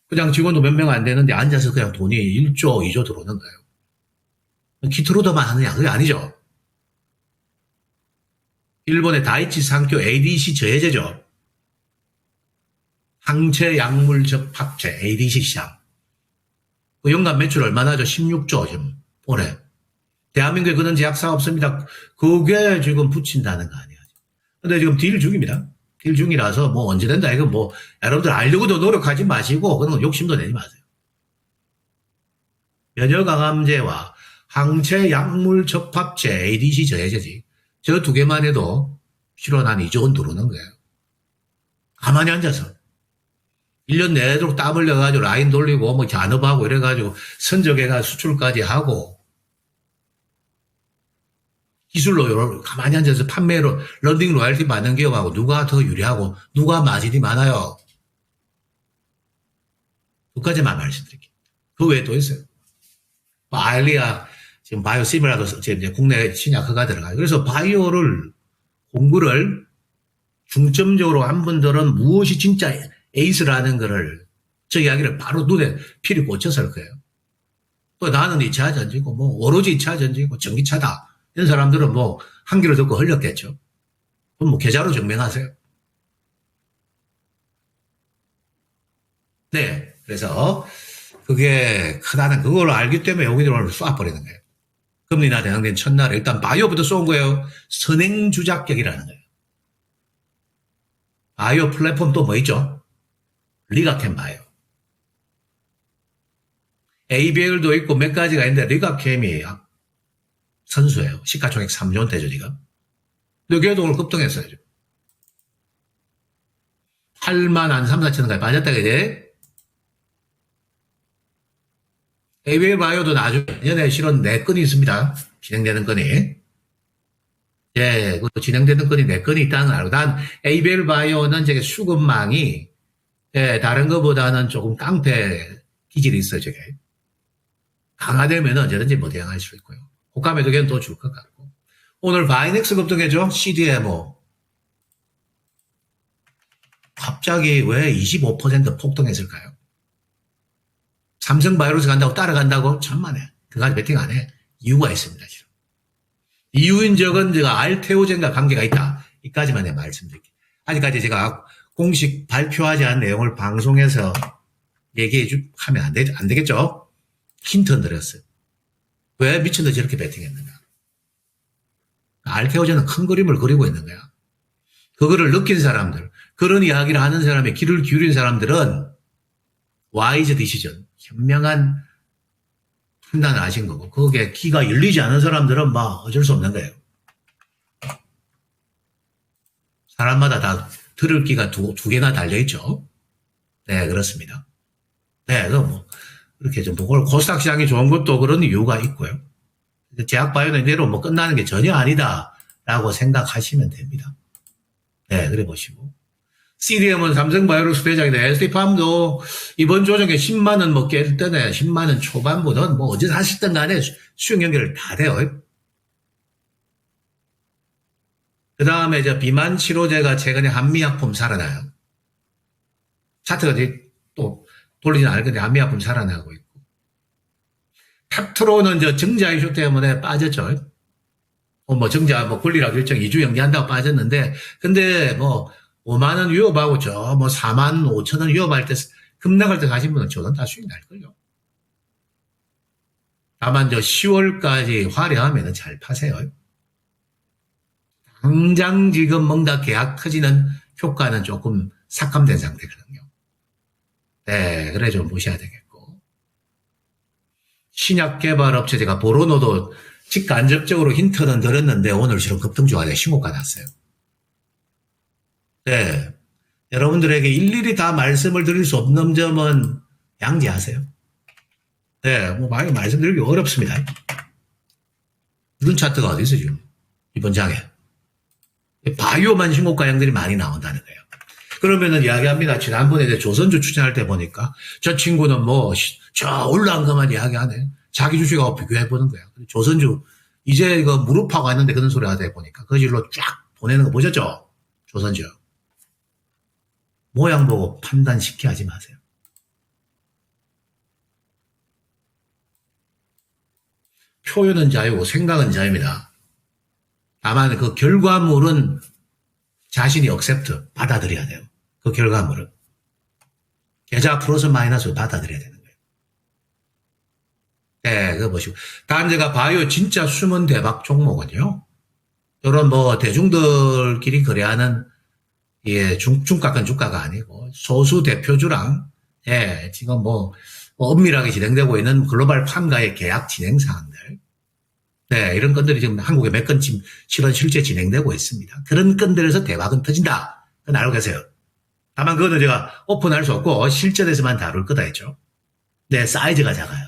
그냥 직원도 몇 명 안 되는데 앉아서 그냥 돈이 1조, 2조 들어오는 거예요. 키트루더만 하느냐? 그게 아니죠. 일본의 다이치 상교 ADC 저해제죠. 항체 약물 접합체 ADC 시장. 그 연간 매출 얼마나 하죠? 16조 지금 올해. 대한민국에 그런 제약사 없습니다. 그게 지금 붙인다는 거 아니에요. 근데 지금 딜 중입니다. 딜 중이라서 뭐 언제 된다. 이거 뭐 여러분들 알려고도 노력하지 마시고 그런 거 욕심도 내지 마세요. 면역강암제와 항체 약물 접합제 ADC 저해제지. 저 두 개만 해도 실온 한 2조 원 들어오는 거예요. 가만히 앉아서. 1년 내도록 땀 흘려가지고 라인 돌리고 뭐 잔업하고 이래가지고 선적해가 수출까지 하고 기술로 가만히 앉아서 판매로 런딩 로얄티 받는 기업하고 누가 더 유리하고 누가 마진이 많아요. 두 가지만 말씀드릴게요. 그 외에 또 있어요. 알리아 지금 바이오시밀라도 이제 국내 신약 허가 들어가요. 그래서 바이오를 공부를 중점적으로 한 분들은 무엇이 진짜 에이스라는 거를 저 이야기를 바로 눈에 피리 꽂혀서 할 거예요. 또 나는 2차 전지고 뭐 오로지 2차 전지고 전기차다. 이런 사람들은 뭐 한 귀로 듣고 흘렸겠죠. 그럼 뭐 계좌로 증명하세요. 네. 그래서 그게 크다는 그걸 알기 때문에 여기들 오늘 쏴버리는 거예요. 금리나 대응된 첫날에 일단 바이오부터 쏜 거예요. 선행주작격이라는 거예요. 바이오 플랫폼 또 뭐 있죠? 리가캠 바이오. ABL도 있고 몇 가지가 있는데 리가캠이 선수예요. 시가총액 3조 원대죠 지금. 근데 걔도 오늘 급등했어요. 8만 한 3, 4천 원까지 빠졌다 그지? ABL 바이오도 나중에 내년에 실은 4건이 있습니다. 진행되는 건이. 예, 그것도 진행되는 건이 4건이 있다는 걸 알고. 단, ABL 바이오는 저게 수급망이, 예, 다른 것보다는 조금 깡패 기질이 있어요, 저게. 강화되면 언제든지 뭐 대응할 수 있고요. 호가 매도기는 또 줄 것 같고. 오늘 바이넥스 급등해죠? CDMO. 갑자기 왜 25% 폭등했을까요? 삼성바이오로스 간다고 따라간다고? 천만에. 그까지 베팅 안 해. 이유가 있습니다, 지금. 이유인 적은 제가 알테오젠과 관계가 있다. 이까지만 내가 말씀드릴게요. 아직까지 제가 공식 발표하지 않은 내용을 방송에서 하면 안 되겠죠? 힌트 드렸어요. 왜 미친듯이 저렇게 베팅했는가? 알테오젠은 큰 그림을 그리고 있는 거야. 그거를 느낀 사람들, 그런 이야기를 하는 사람의 귀를 기울인 사람들은 와이즈 디시전, 현명한 판단을 하신 거고, 거기에 귀가 열리지 않은 사람들은 막 어쩔 수 없는 거예요. 사람마다 다 들을 귀가 두 개나 달려있죠. 네, 그렇습니다. 네, 뭐, 그렇게 좀, 코스닥 시장이 좋은 것도 그런 이유가 있고요. 제약바이오는 이대로 뭐 끝나는 게 전혀 아니다라고 생각하시면 됩니다. 네, 그래 보시고. CDM은 삼성바이오로스 대장인데 SD팜도 이번 조정에 10만원 뭐 깰 때네 10만원 초반보다는 뭐 어제 하시던 간에 수용 연결을 다 돼요. 그 다음에 이제 비만 치료제가 최근에 한미약품 살아나요. 차트가 또 돌리진 않을 건데 한미약품 살아나고 있고. 탑트로는 저 정자 이슈 때문에 빠졌죠. 뭐 정자 뭐 권리락 일정 2주 연기한다고 빠졌는데 근데 뭐 5만원 위협하고 저 뭐 4만 5천원 위협할 때 급락할 때 가신 분은 저는 다 수익 날걸요. 다만 저 10월까지 화려하면 잘 파세요. 당장 지금 뭔가 계약 터지는 효과는 조금 삭감된 상태거든요. 네, 그래 좀 보셔야 되겠고. 신약 개발 업체 제가 보로노도 직간접적으로 힌트는 드렸는데 오늘 실은 급등주가에 신고가 났어요. 네. 여러분들에게 일일이 다 말씀을 드릴 수 없는 점은 양지하세요. 네, 뭐 많이 말씀드리기 어렵습니다. 이런 차트가 어디 있어 지금 이번 장에 바이오만 신고가량들이 많이 나온다는 거예요. 그러면은 이야기합니다. 지난번에 조선주 추천할 때 보니까 저 친구는 뭐 저 올라간 것만 이야기하네. 자기 주식하고 비교해보는 거야. 조선주 이제 이거 무릎하고 있는데 그런 소리 하다 보니까 그 질로 쫙 보내는 거 보셨죠? 조선주. 모양 보고 판단 쉽게 하지 마세요. 표현은 자유고 생각은 자유입니다. 다만 그 결과물은 자신이 억셉트 받아들여야 돼요. 그 결과물은. 계좌 플러스 마이너스 받아들여야 되는 거예요. 네, 그거 보시고. 다음 제가 바이오 진짜 숨은 대박 종목은요. 이런 뭐 대중들끼리 거래하는 예, 중가건 주가가 아니고 소수 대표주랑 예, 지금 뭐 엄밀하게 진행되고 있는 글로벌 팜과의 계약 진행 사항들 네, 이런 건들이 지금 한국에 몇 건 실은 실제 진행되고 있습니다. 그런 건들에서 대박은 터진다. 그건 알고 계세요. 다만 그거는 제가 오픈할 수 없고 실전에서만 다룰 거다 했죠. 네, 사이즈가 작아요.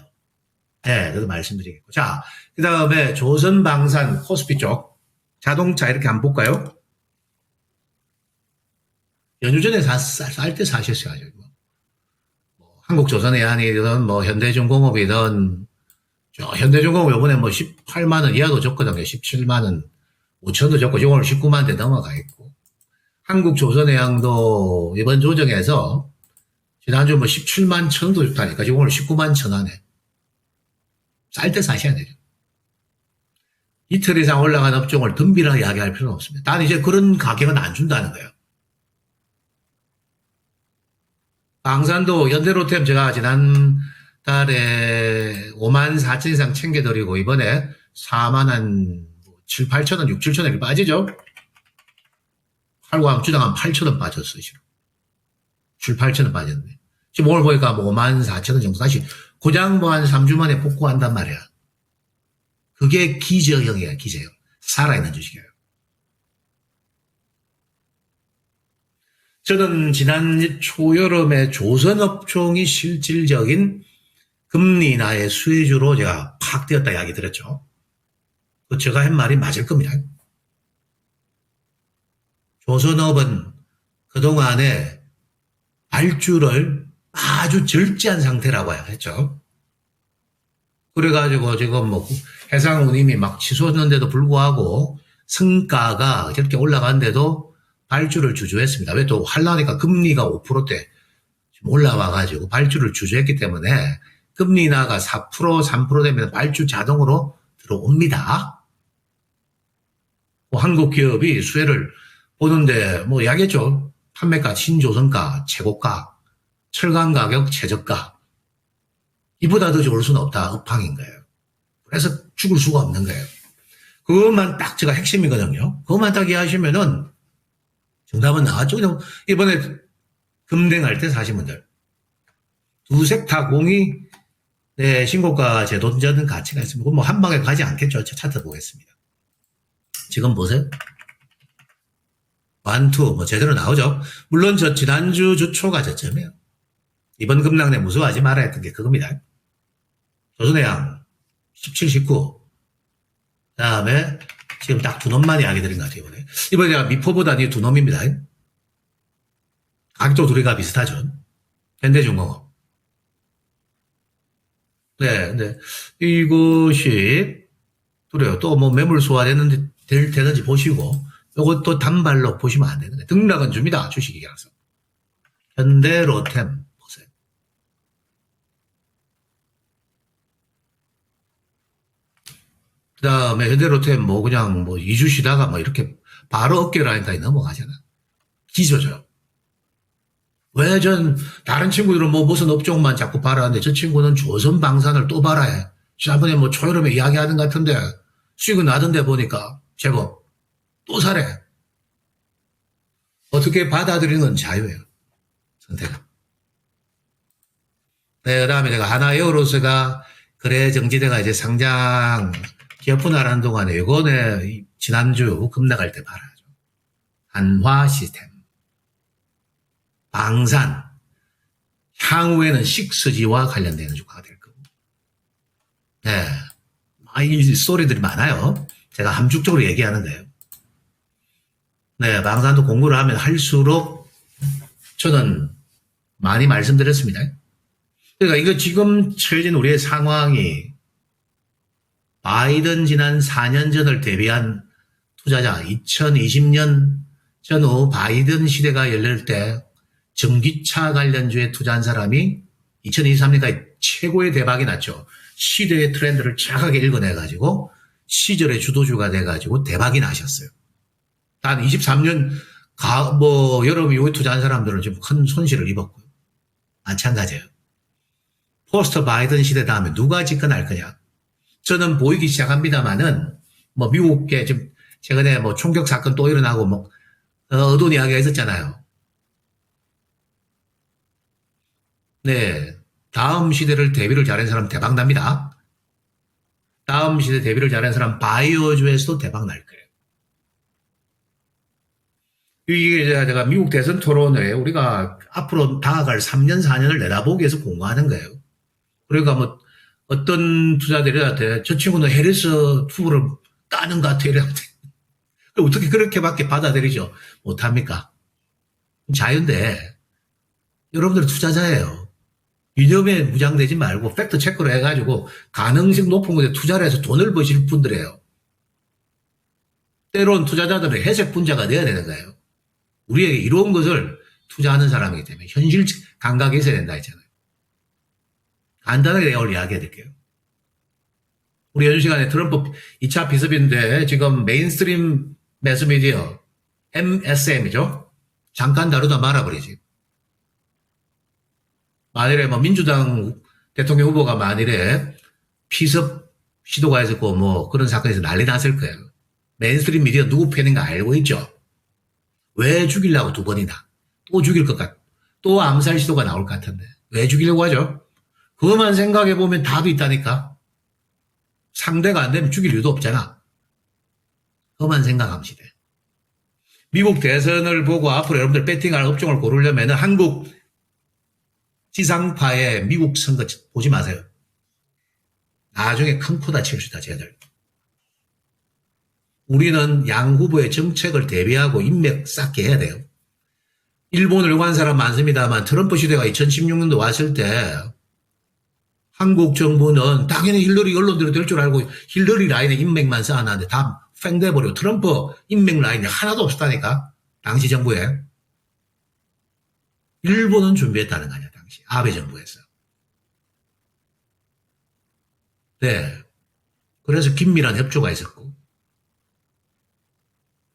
네, 그것도 말씀드리겠고. 자, 그 다음에 조선방산 코스피 쪽 자동차 이렇게 한번 볼까요? 연휴 전에 쌀 때 사셨어야죠. 뭐 한국조선해양이든 뭐 현대중공업이든 현대중공업 요번에 뭐 18만원 이하도 줬거든요. 17만원 5천도 줬고 오늘 19만원대 넘어가 있고 한국조선해양도 이번 조정에서 지난주 뭐 17만 천원도 줬다니까 지금 오늘 19만 천원에 쌀 때 사셔야 되죠. 이틀 이상 올라간 업종을 덤비라 이야기할 필요는 없습니다. 단 이제 그런 가격은 안 준다는 거예요. 방산도 현대로템 제가 지난 달에 5만 4천 이상 챙겨드리고 이번에 4만 한 7, 8천 원, 6, 7천 원이 빠지죠. 팔고 하면 주당 한 8천 원 빠졌어요. 지금. 7, 8천 원 빠졌네. 지금 오늘 보니까 뭐 5만 4천 원 정도 다시 고장 뭐 한 3주 만에 복구한단 말이야. 그게 기저형이야, 기저형. 살아있는 주식이에요. 저는 지난 초여름에 조선업종이 실질적인 금리 인하의 수혜주로 제가 팍 뛰었다 이야기 드렸죠. 제가 한 말이 맞을 겁니다. 조선업은 그동안에 발주를 아주 절제한 상태라고 했죠. 그래가지고 지금 뭐 해상운임이 막 치솟는데도 불구하고 성가가 저렇게 올라간데도 발주를 주저했습니다. 왜 또 하려니까 금리가 5%대 올라와가지고 발주를 주저했기 때문에 금리 인하가 4%, 3% 되면 발주 자동으로 들어옵니다. 뭐 한국 기업이 수혜를 보는데 뭐 이야기했죠. 판매가 신조선가, 최고가, 철강 가격 최저가. 이보다 더 좋을 수는 없다. 업황인 거예요. 그래서 죽을 수가 없는 거예요. 그것만 딱 제가 핵심이거든요. 그것만 딱 이해하시면은 정답은 나왔죠. 이번에 금댕할 때 사신 분들. 두 섹터 공이 네, 신고가 재도전은 가치가 있습니다. 뭐 한 방에 가지 않겠죠. 차트 보겠습니다. 지금 보세요. 완투 뭐 제대로 나오죠. 물론 저 지난주 주초가 저점이에요. 이번 급락내 무서워하지 말아야 했던 게 그겁니다. 조선해양 17, 19. 그 다음에 지금 딱 두 놈만 이야기 드린 것 같아요. 이번에 제가 미포보다 이 두 놈입니다. 가격도 둘이가 비슷하죠. 현대중공업. 네, 네. 이것이 그래요. 또 뭐 매물 소화되는지 되는지 보시고 이것도 단발로 보시면 안 되는 거예요. 등락은 줍니다. 주식이라서. 현대 로템 보세요. 그 다음에 현대 로템 뭐 그냥 뭐 2주 쉬다가 뭐 이렇게 바로 어깨 라인까지 넘어가잖아. 기저죠. 왜 전 다른 친구들은 뭐 무슨 업종만 자꾸 바라는데 저 친구는 조선방산을 또 바라해. 지난번에 뭐 초여름에 이야기하는 것 같은데 수익은 나던데 보니까 제법 또 사래. 어떻게 받아들이는 건 자유예요. 선택은. 네, 그 다음에 내가 하나에어로스가 거래 정지대가 이제 상장 기업분할하는 동안에 이거는 지난주 급락할 때 봐라죠. 한화 시스템. 방산. 향후에는 6G와 관련되는 주가가 될 거고. 네. 이 소리들이 많아요. 제가 함축적으로 얘기하는 거예요. 네, 방산도 공부를 하면 할수록 저는 많이 말씀드렸습니다. 그러니까 이거 지금 처해진 우리의 상황이 바이든 지난 4년 전을 대비한 투자자 2020년 전후 바이든 시대가 열릴 때 전기차 관련주에 투자한 사람이 2023년까지 최고의 대박이 났죠. 시대의 트렌드를 정확하게 읽어내가지고 시절의 주도주가 돼가지고 대박이 나셨어요. 단 23년 여름 이후에 투자한 사람들은 좀 큰 손실을 입었고요. 마찬가지예요. 포스트 바이든 시대 다음에 누가 집권할 거냐. 저는 보이기 시작합니다만은 뭐 미국에 지금 최근에 뭐 총격 사건 또 일어나고 뭐 어두운 이야기가 있었잖아요. 네, 다음 시대를 대비를 잘한 사람 대박 납니다. 다음 시대 대비를 잘한 사람 바이오주에서도 대박 날 거예요. 이게 제가 미국 대선 토론회 우리가 앞으로 다가갈 3년, 4년을 내다보기 위해서 공부하는 거예요. 그러니까 뭐 어떤 투자들한테 저 친구는 해리스 후보를 따는 것 같아 이랬는데 어떻게 그렇게밖에 받아들이죠 못합니까? 자유인데 여러분들 투자자예요. 이념에 무장되지 말고 팩트 체크를 해가지고 가능성 높은 곳에 투자를 해서 돈을 버실 분들이에요. 때론 투자자들은 해석 분자가 돼야 되는 거예요. 우리에게 이런 것을 투자하는 사람이기 때문에 현실 감각이 있어야 된다 했잖아요. 간단하게 내가 오늘 이야기해 드릴게요. 우리 연휴 시간에 트럼프 2차 비습인데 지금 메인스트림 매스미디어 MSM이죠. 잠깐 다루다 말아버리지. 만일에 뭐 민주당 대통령 후보가 만일에 피습 시도가 있었고 뭐 그런 사건에서 난리 났을 거예요. 메인스트림 미디어 누구 편인가 알고 있죠. 왜 죽이려고 두 번이나 또 죽일 것 같, 또 암살 시도가 나올 것 같은데 왜 죽이려고 하죠? 그것만 생각해 보면 답이 있다니까. 상대가 안 되면 죽일 이유도 없잖아. 그것만 생각하면 돼. 미국 대선을 보고 앞으로 여러분들 배팅할 업종을 고르려면 한국 지상파의 미국 선거 보지 마세요. 나중에 큰 코 다칠 수 있다, 쟤들. 우리는 양 후보의 정책을 대비하고 인맥 쌓게 해야 돼요. 일본을 용한 사람 많습니다만 트럼프 시대가 2016년도 왔을 때 한국 정부는 당연히 힐러리 언론대로 될 줄 알고 힐러리 라인에 인맥만 쌓아놨는데 다 팽돼버리고 트럼프 인맥 라인이 하나도 없었다니까. 당시 정부에. 일본은 준비했다는 거 아니야, 당시. 아베 정부에서. 네. 그래서 긴밀한 협조가 있었고.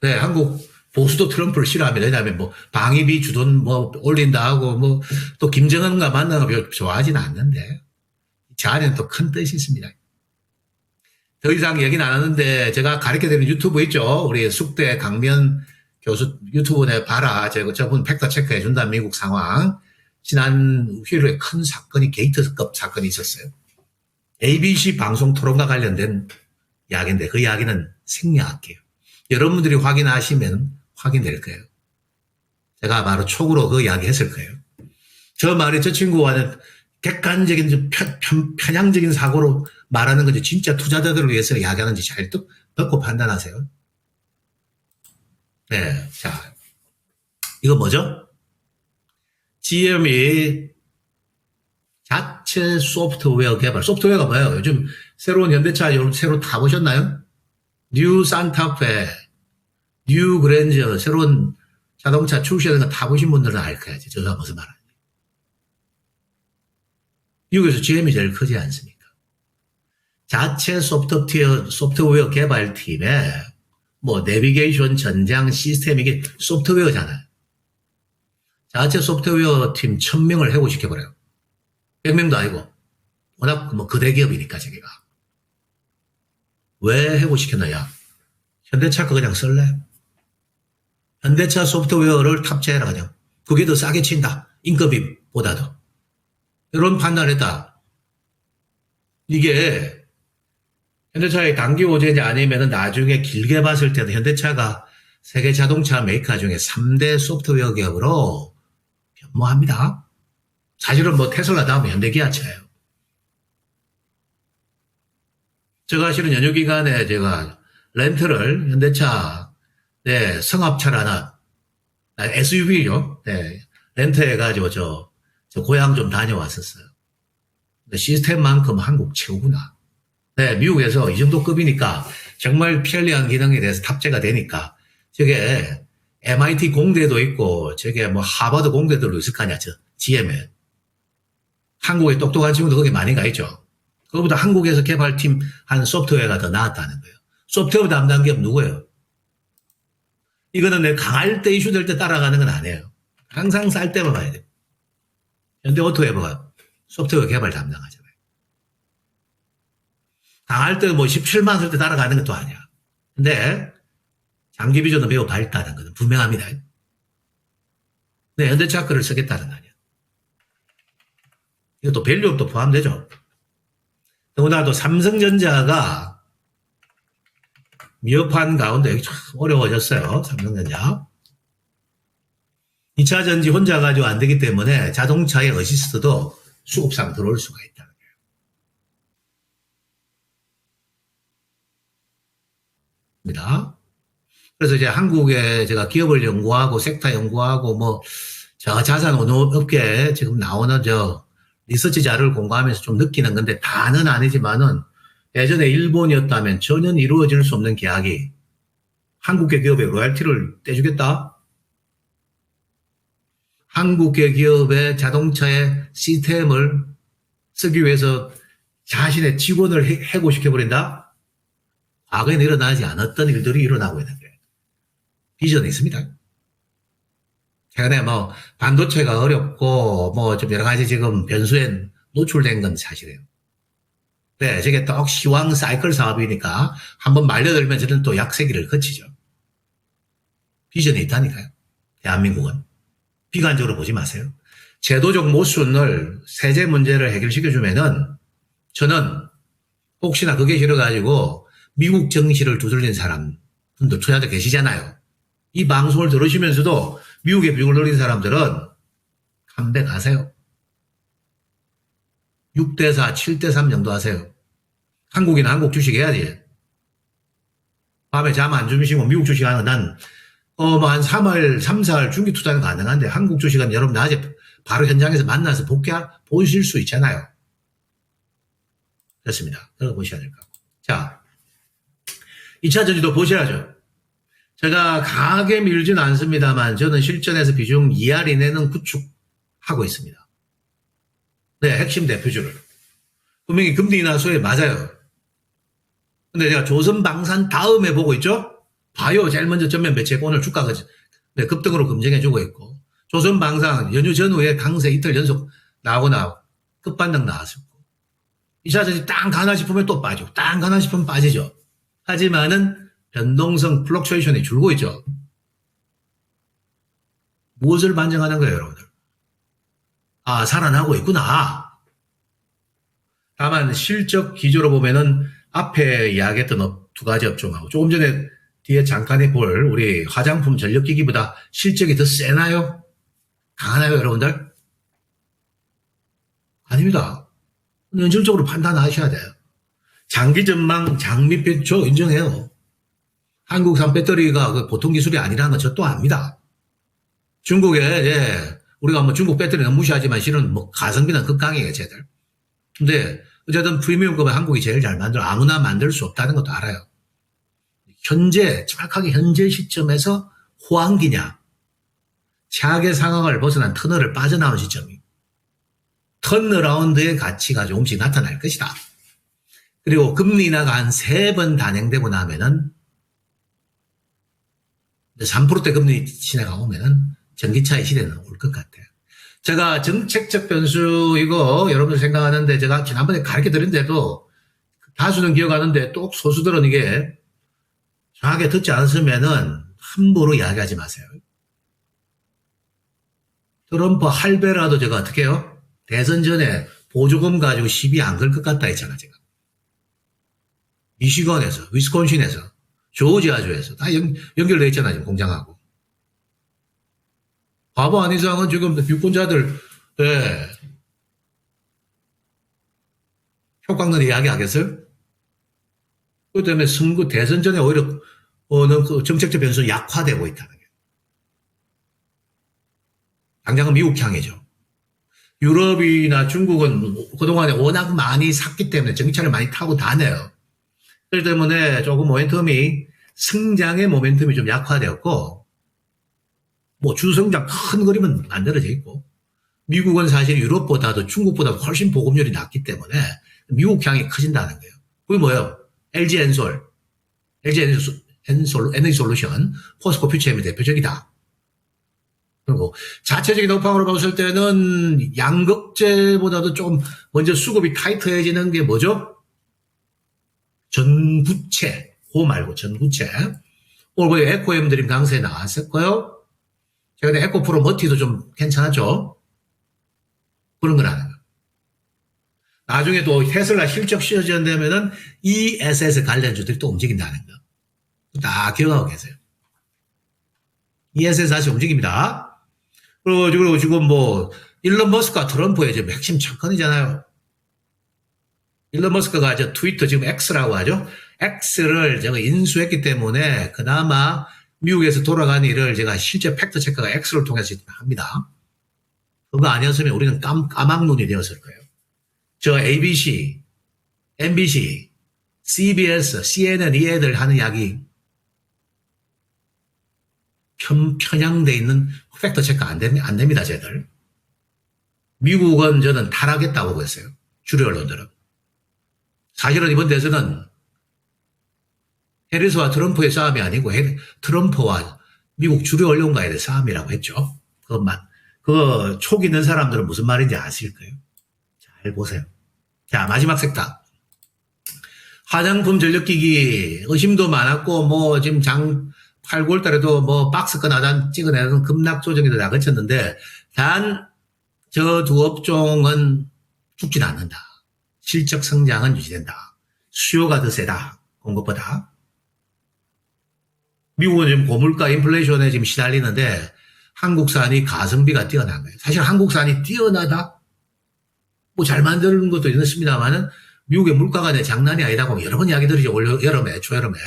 네, 한국 보수도 트럼프를 싫어합니다. 왜냐하면 뭐 방위비 주돈 뭐 올린다 하고 뭐 또 김정은과 만나는 거 좋아하지는 않는데 저 안에는 또 큰 뜻이 있습니다. 더 이상 얘기는 안 하는데 제가 가르쳐드리는 유튜브 있죠. 우리 숙대 강면 교수 유튜브에 봐라. 저분 팩트 체크해 준다. 미국 상황. 지난 휴일에 큰 사건이 게이트급 사건이 있었어요. ABC 방송 토론과 관련된 이야기인데 그 이야기는 생략할게요. 여러분들이 확인하시면 확인될 거예요. 제가 바로 촉으로 그 이야기 했을 거예요. 저 말이 저 친구와는 객관적인 편향적인 사고로 말하는 건지 진짜 투자자들을 위해서 이야기하는지 잘 듣고 판단하세요. 네, 자, 이거 뭐죠? GM이 자체 소프트웨어 개발. 소프트웨어가 뭐예요? 요즘 새로운 현대차 새로 타보셨나요? 뉴 산타페, 뉴 그랜저, 새로운 자동차 출시하는 거 타보신 분들은 알 거야. 저가 무슨 말하는지. 미국에서 GM이 제일 크지 않습니까? 자체 소프트웨어 개발팀에 뭐 내비게이션 전장 시스템 이게 소프트웨어잖아요. 자체 소프트웨어 팀 1000명을 해고시켜버려요. 100명도 아니고 워낙 뭐 거대 기업이니까 저기가. 왜 해고시켰나요? 현대차 거 그냥 쓸래? 현대차 소프트웨어를 탑재해라 그냥. 그게 더 싸게 친다. 인건비보다도. 이런 판단을 했다. 이게 현대차의 단기 호재지 아니면 나중에 길게 봤을 때는 현대차가 세계 자동차 메이커 중에 3대 소프트웨어 기업으로 변모합니다. 사실은 뭐 테슬라 다음에 현대기아차예요. 제가 실은 연휴 기간에 제가 렌트를 현대차 네, 성합차를 하나 SUV죠. 네, 렌트해가지고 저 고향 좀 다녀왔었어요. 시스템만큼 한국 최고구나. 네, 미국에서 이 정도 급이니까 정말 편리한 기능에 대해서 탑재가 되니까 저게 MIT 공대도 있고 저게 뭐 하버드 공대들도 있을 거 아니야, 저 GM에. 한국에 똑똑한 친구도 거기 많이 가 있죠. 그거보다 한국에서 개발팀 한 소프트웨어가 더 나았다는 거예요. 소프트웨어 담당 기업 누구예요? 이거는 내 강할 때 이슈 될 때 따라가는 건 아니에요. 항상 쌀 때만 봐야 돼요. 현대오토웨버가 소프트웨어 개발 담당하잖아요. 강할 때 뭐 17만 쓸 때 따라가는 것도 아니야. 근데 장기 비전은 매우 밝다는 것은 분명합니다. 네, 현대차 거를 쓰겠다는 거 아니야. 이것도 밸류업도 포함되죠. 더군다나 또 삼성전자가 미흡한 가운데 참 어려워졌어요. 삼성전자. 2차 전지 혼자 가지고 안 되기 때문에 자동차의 어시스트도 수급상 들어올 수가 있다는 거예요. 그래서 이제 한국에 제가 기업을 연구하고 섹터 연구하고 뭐 저 자산 업계에 지금 나오는 저 리서치 자료를 공부하면서 좀 느끼는 건데 다는 아니지만은 예전에 일본이었다면 전혀 이루어질 수 없는 계약이 한국계 기업의 로열티를 떼주겠다? 한국계 기업의 자동차의 시스템을 쓰기 위해서 자신의 직원을 해고시켜버린다? 과거에 일어나지 않았던 일들이 일어나고 있는 거예요. 비전이 있습니다. 최근에 뭐 반도체가 어렵고 뭐 좀 여러 가지 지금 변수에 노출된 건 사실이에요. 네, 저게 또 시황 사이클 사업이니까 한번 말려들면 저는 또 약세기를 거치죠. 비전이 있다니까요. 대한민국은. 비관적으로 보지 마세요. 제도적 모순을 세제 문제를 해결시켜주면은 저는 혹시나 그게 싫어가지고 미국 정시를 두들린 사람분들 투자자 계시잖아요. 이 방송을 들으시면서도 미국의 비용을 노린 사람들은 컴백하세요. 6대4, 7대3 정도 하세요. 한국인은 한국 주식 해야지. 밤에 잠 안 주무시고 미국 주식 하는 난, 한 3월, 3, 4월 중기 투자는 가능한데 한국 주식은 여러분 낮에 바로 현장에서 만나서 보실 수 있잖아요. 그렇습니다. 들어보셔야 될 것 같고. 자, 2차 전지도 보셔야죠. 제가 강하게 밀지는 않습니다만 저는 실전에서 비중 2할 이내는 구축하고 있습니다. 네, 핵심 대표주를. 분명히 금리 인하수에 맞아요. 근데 제가 조선방산 다음에 보고 있죠? 봐요. 제일 먼저 전면 매체고 오늘 주가가 급등으로 검증해주고 있고. 조선방산 연휴 전후에 강세 이틀 연속 나오고 끝반등 나왔었고. 2차 전지 땅 가나 싶으면 또 빠지고 땅 가나 싶으면 빠지죠. 하지만은 변동성 플럭추에이션이 줄고 있죠. 무엇을 반증하는 거예요, 여러분들? 아, 살아나고 있구나. 다만 실적 기조로 보면은 앞에 이야기했던 두 가지 업종하고 조금 전에 뒤에 잠깐 해볼 우리 화장품 전력기기보다 실적이 더 세나요? 강하나요, 여러분들? 아닙니다. 현실적으로 판단하셔야 돼요. 장기 전망, 장밋빛 저 인정해요. 한국산 배터리가 보통 기술이 아니라는 건 저 또 압니다. 중국에, 우리가 중국 배터리 너무 무시하지만 실은 가성비는 극강이에요, 쟤들. 근데 어쨌든 프리미엄급은 한국이 제일 잘 아무나 만들 수 없다는 것도 알아요. 정확하게 현재 시점에서 호황기냐, 최악의 상황을 벗어난 터널을 빠져나온 시점이 턴어라운드의 가치가 조금씩 나타날 것이다. 그리고 금리 인하가 한 3번 단행되고 나면은 3%대 금리 시내가 오면은 전기차의 시대는 올 것 같아요. 제가 정책적 변수 이거 여러분들 생각하는데 제가 지난번에 가르쳐 드렸는데도 다수는 기억하는데 또 소수들은 이게 정확하게 듣지 않았으면은 함부로 이야기하지 마세요. 트럼프 할배라도 제가 어떻게 해요? 대선 전에 보조금 가지고 시비 안 걸 것 같다 했잖아, 제가. 미시건에서, 위스콘신에서, 조지아주에서 다 연결되어 있잖아요, 지금 공장하고. 바보 아닌 이상은 지금 유권자들, 효과는 이야기 하겠어요? 그 때문에 선거 대선 전에 오히려, 그 정책적 변수는 약화되고 있다는 게. 당장은 미국 향이죠. 유럽이나 중국은 그동안에 워낙 많이 샀기 때문에 전기차를 많이 타고 다녀요. 그렇기 때문에 조금 성장의 모멘텀이 좀 약화되었고, 주성장 큰 그림은 만들어져 있고, 미국은 사실 유럽보다도 중국보다 훨씬 보급률이 낮기 때문에 미국 향이 커진다는 거예요. 그게 뭐예요? LG 에너지솔루션, 포스코 퓨처엠이 대표적이다. 그리고 자체적인 업황으로 봤을 때는 양극재보다도 좀 먼저 수급이 타이트해지는 게 뭐죠? 전구체, 말고 전구체. 오늘 에코엠 드림 강세에 나왔었고요. 최근에 에코프로 머티도 좀 괜찮았죠? 그런 거라는 거. 나중에 또 테슬라 실적 시즌되면은 ESS 관련주들이 또 움직인다는 거. 다 기억하고 계세요. ESS 다시 움직입니다. 그리고 지금 일론 머스크와 트럼프의 지금 핵심 척헌이잖아요. 일론 머스크가 이제 트위터 지금 X라고 하죠. X를 제가 인수했기 때문에 그나마 미국에서 돌아가는 일을 제가 실제 팩트 체크가 X를 통해서 합니다. 그거 아니었으면 우리는 까막눈이 되었을 거예요. 저 ABC, MBC, CBS, CNN 이 애들 하는 이야기 편향돼 있는 팩트 체크 안 됩니다, 쟤들. 미국은 저는 타락했다고 보고 있어요. 주류 언론들은. 사실은 이번 대선은 해리스와 트럼프의 싸움이 아니고 트럼프와 미국 주류 언론가의 싸움이라고 했죠. 그것만. 촉 있는 사람들은 무슨 말인지 아실 거예요. 잘 잘 보세요. 자, 마지막 섹터. 화장품 전력기기 의심도 많았고 뭐 지금 장 8, 9월 달에도 뭐 박스권 하단 찍어내는 급락 조정에도 다 그쳤는데 단 저 두 업종은 죽진 않는다. 실적 성장은 유지된다. 수요가 더 세다. 공급보다. 미국은 지금 고물가 인플레이션에 지금 시달리는데 한국산이 가성비가 뛰어난 거예요. 사실 한국산이 뛰어나다? 뭐 잘 만드는 것도 있습니다만은 미국의 물가가 내 장난이 아니다고 여러 번 이야기 드리죠. 올 여름에, 초여름에.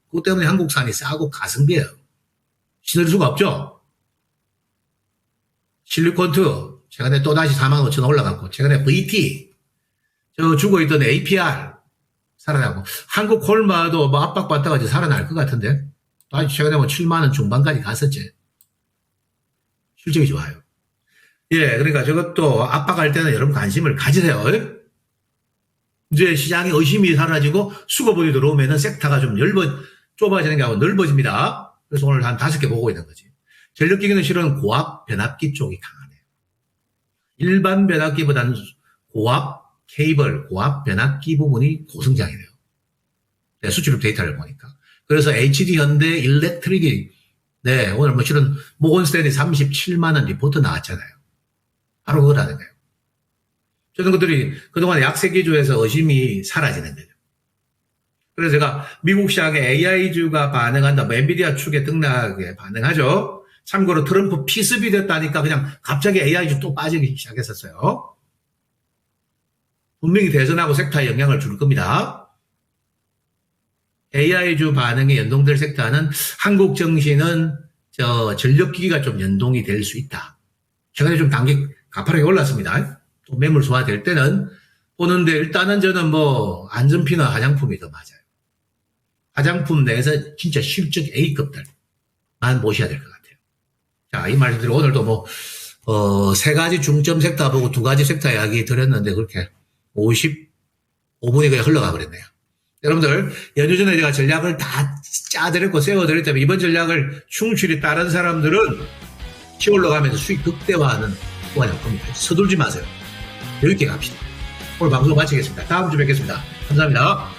그것 때문에 한국산이 싸고 가성비예요. 시들 수가 없죠. 실리콘트 최근에 또다시 45,000원 올라갔고 최근에 VT 저 죽어있던 APR 살아나고 한국 콜마도 뭐 압박받다가 이제 살아날 것 같은데 다시 최근에 뭐 7만원 중반까지 갔었지. 실적이 좋아요. 예, 그러니까 저것도 압박할 때는 여러분 관심을 가지세요. 이제 시장의 의심이 사라지고 수급이 들어오면은 섹터가 좀 좁아지는 게 아니고 넓어집니다. 그래서 오늘 한 5개 보고 있는 거지. 전력기기는 실은 고압 변압기 쪽이 강하네요. 일반 변압기보다는 고압 케이블, 고압 변압기 부분이 고성장이래요. 네, 수출입 데이터를 보니까. 그래서 HD 현대 일렉트릭이 네, 오늘 뭐 실은 모건스탠리 37만원 리포트 나왔잖아요. 바로 그거라는 거예요. 저런 것들이 그동안 약세 기조에서 의심이 사라지는 거죠. 그래서 제가 미국 시장에 AI주가 반응한다, 뭐 엔비디아 축에 등락에 반응하죠. 참고로 트럼프 피습이 됐다니까 그냥 갑자기 AI주 또 빠지기 시작했었어요. 분명히 대선하고 섹터에 영향을 줄 겁니다. AI주 반응에 연동될 섹터는 한국 정신은 전력기기가 좀 연동이 될 수 있다. 최근에 좀 단기 가파르게 올랐습니다. 또 매물 소화될 때는 보는데 일단은 저는 뭐 안전피나 화장품이 더 맞아요. 화장품 내에서 진짜 실적 A급들만 모셔야 될 것 같아요. 자, 이 말씀드리고 오늘도 뭐 3가지 중점 섹터 보고 2가지 섹터 이야기 드렸는데 그렇게 55분이 그냥 흘러가 버렸네요. 여러분들 연휴 전에 제가 전략을 다 짜드렸고 세워드릴 때문에 이번 전략을 충실히 따른 사람들은 시월로 가면서 수익 극대화하는 구간이 올 겁니다. 서둘지 마세요. 여유있게 갑시다. 오늘 방송 마치겠습니다. 다음 주에 뵙겠습니다. 감사합니다.